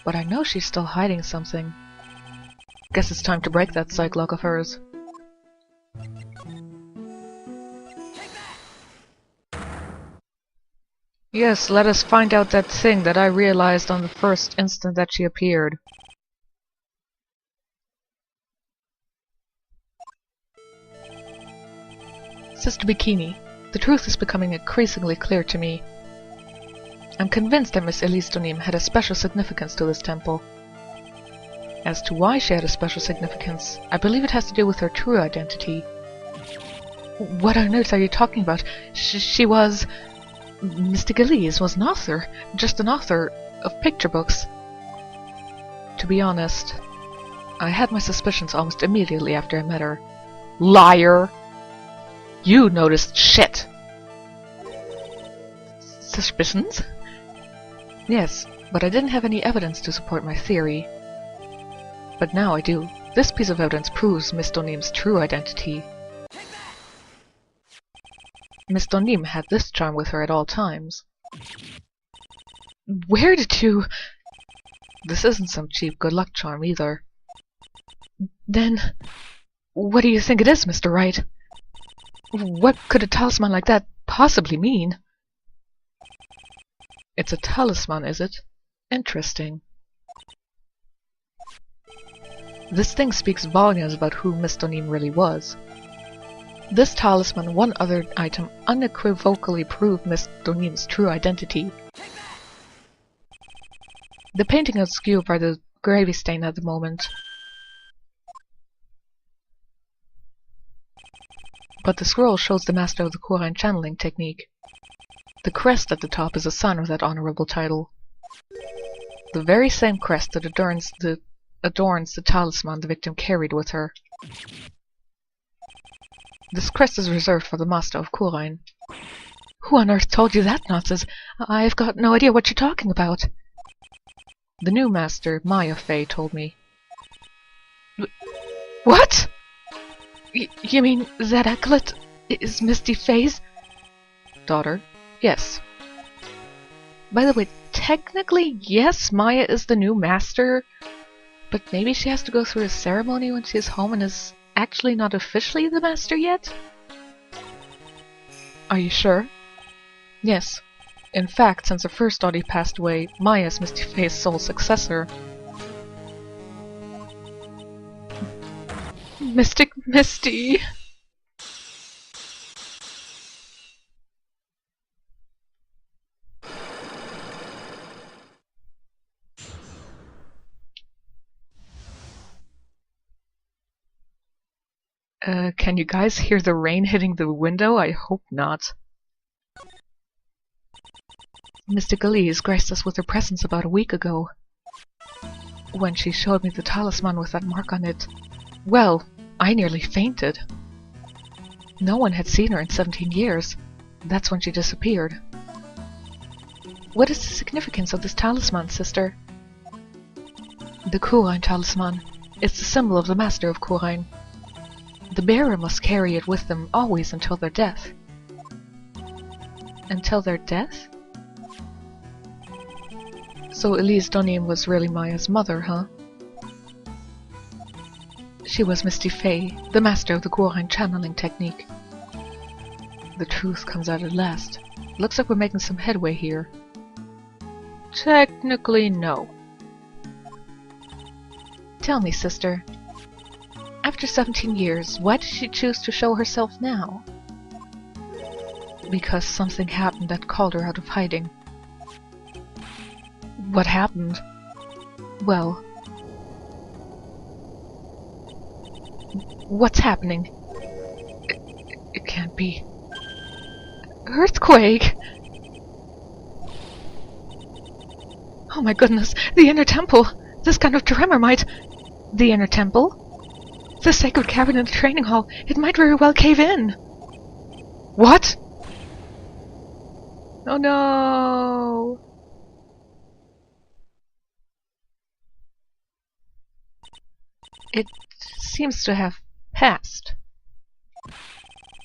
But I know she's still hiding something. Guess it's time to break that psych lock of hers. Yes, let us find out that thing that I realized on the first instant that she appeared. Sister Bikini, the truth is becoming increasingly clear to me. I'm convinced that Miss Elise Deauxnim had a special significance to this temple. As to why she had a special significance, I believe it has to do with her true identity. What on earth are you talking about? She was... Mystic Elise was an author, just an author of picture books. To be honest, I had my suspicions almost immediately after I met her. Liar! You noticed shit! Suspicions? Yes, but I didn't have any evidence to support my theory. But now I do. This piece of evidence proves Miss Deaunim's true identity. Miss Deauxnim had this charm with her at all times. Where did you... This isn't some cheap good luck charm either. Then, what do you think it is, Mr. Wright? What could a talisman like that possibly mean? It's a talisman, is it? Interesting. This thing speaks volumes about who Miss Deauxnim really was. This talisman and one other item unequivocally prove Miss Deaunim's true identity. The painting is skewed by the gravy stain at the moment. But the scroll shows the master of the Quorine channeling technique. The crest at the top is a sign of that honorable title. The very same crest that adorns the talisman the victim carried with her. This crest is reserved for the master of Quorine. Who on earth told you that nonsense? I've got no idea what you're talking about. The new master, Misty Fey, told me. What? You mean that Ecklet is Misty Fey's daughter? Yes. By the way, technically, yes, Maya is the new master, but maybe she has to go through a ceremony when she's home and is actually not officially the master yet? Are you sure? Yes. In fact, since her first daughter passed away, Maya is Misty Fey's sole successor. Mystic Misty! Can you guys hear the rain hitting the window? I hope not. Mystic Elise graced us with her presence about a week ago. When she showed me the talisman with that mark on it, well, I nearly fainted. No one had seen her in 17 years. That's when she disappeared. What is the significance of this talisman, sister? The Quorine talisman. It's the symbol of the master of Quorine. The bearer must carry it with them always until their death. Until their death? So Elise Deauxnim was really Maya's mother, huh? She was Misty Fey, the master of the Quorine channeling technique. The truth comes out at last. Looks like we're making some headway here. Technically, no. Tell me, sister. After 17 years, why did she choose to show herself now? Because something happened that called her out of hiding. What happened? Well... What's happening? It can't be... Earthquake! Oh my goodness, the inner temple! This kind of tremor might... The inner temple? The sacred cavern in the training hall. It might very well cave in. What? Oh no! It seems to have passed.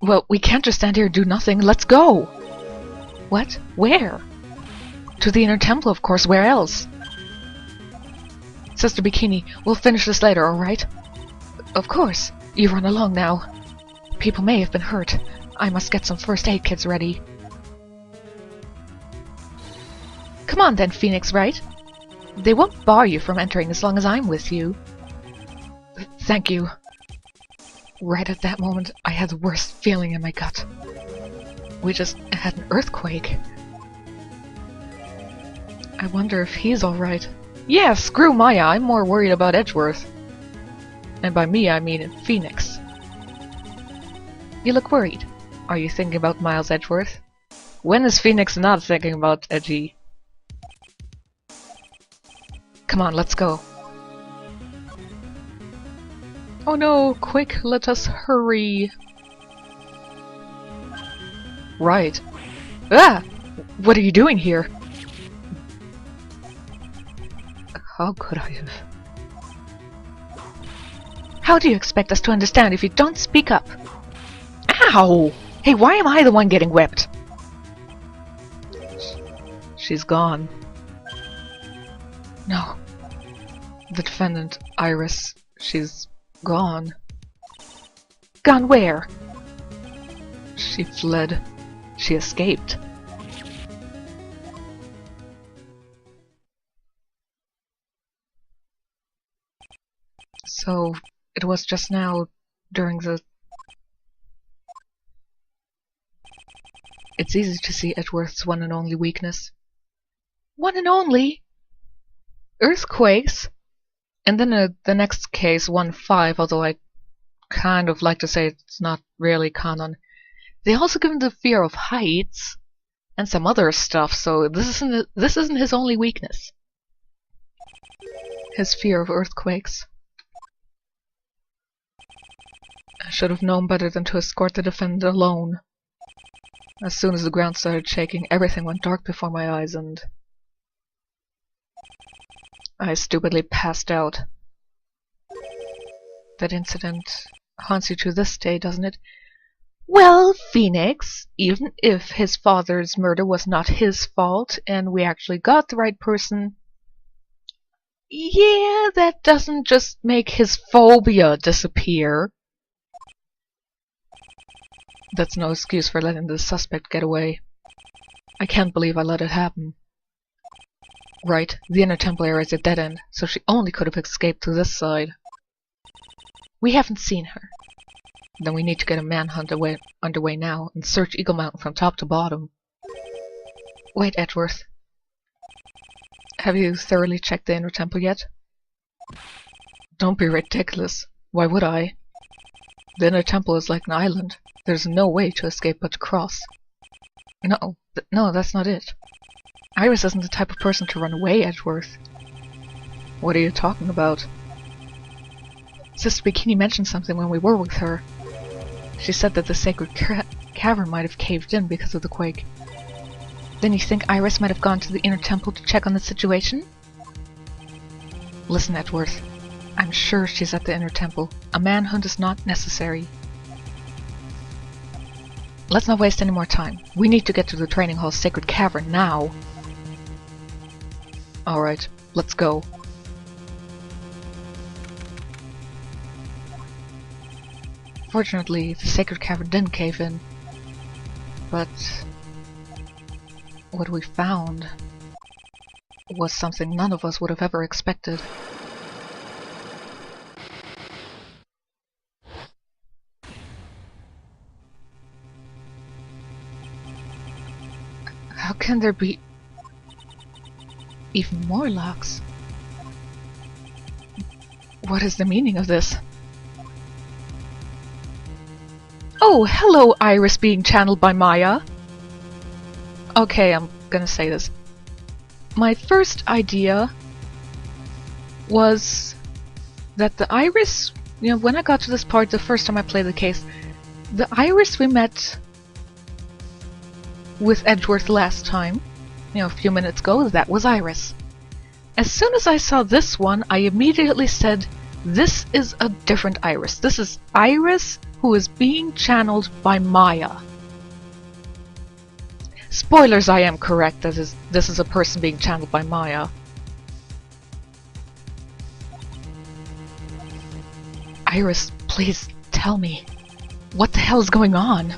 Well, we can't just stand here and do nothing. Let's go! What? Where? To the inner temple, of course. Where else? Sister Bikini, we'll finish this later, alright? Of course. You run along now. People may have been hurt. I must get some first aid kits ready. Come on then, Phoenix, right? They won't bar you from entering as long as I'm with you. Thank you. Right at that moment, I had the worst feeling in my gut. We just had an earthquake. I wonder if he's alright. Yeah, screw Maya, I'm more worried about Edgeworth. And by me, I mean Phoenix. You look worried. Are you thinking about Miles Edgeworth? When is Phoenix not thinking about Edgy? Come on, let's go. Oh no, quick, let us hurry. Right. Ah! What are you doing here? How could I have? How do you expect us to understand if you don't speak up? Ow! Hey, why am I the one getting whipped? She's gone. No. The defendant, Iris, she's gone. Gone where? She fled. She escaped. So, it was just now, during the... It's easy to see Edgeworth's one and only weakness. One and only? Earthquakes? And then the next case, 1-5, although I kind of like to say it's not really canon. They also give him the fear of heights and some other stuff, so this isn't his only weakness. His fear of earthquakes. I should have known better than to escort the defendant alone. As soon as the ground started shaking, everything went dark before my eyes and... I stupidly passed out. That incident haunts you to this day, doesn't it? Well, Phoenix, even if his father's murder was not his fault, and we actually got the right person, yeah, that doesn't just make his phobia disappear. That's no excuse for letting the suspect get away. I can't believe I let it happen. Right, the inner temple area is a dead end, so she only could have escaped through this side. We haven't seen her. Then we need to get a manhunt underway now and search Eagle Mountain from top to bottom. Wait, Edgeworth. Have you thoroughly checked the inner temple yet? Don't be ridiculous. Why would I? The inner temple is like an island. There's no way to escape but to cross. No, that's not it. Iris isn't the type of person to run away, Edgeworth. What are you talking about? Sister Bikini mentioned something when we were with her. She said that the sacred cavern might have caved in because of the quake. Then you think Iris might have gone to the inner temple to check on the situation? Listen, Edgeworth. I'm sure she's at the inner temple. A manhunt is not necessary. Let's not waste any more time. We need to get to the training hall's sacred cavern now. Alright, let's go. Fortunately, the sacred cavern didn't cave in. But what we found was something none of us would have ever expected. How can there be even more locks? What is the meaning of this? Oh, hello, Iris being channeled by Maya. Okay, I'm gonna say this. My first idea was that the Iris, when I got to this part the first time I played the case, the Iris we met with Edgeworth last time, a few minutes ago, that was Iris. As soon as I saw this one, I immediately said, This is a different Iris. This is Iris who is being channeled by Maya. Spoilers, I am correct. This is a person being channeled by Maya. Iris, please tell me. What the hell is going on?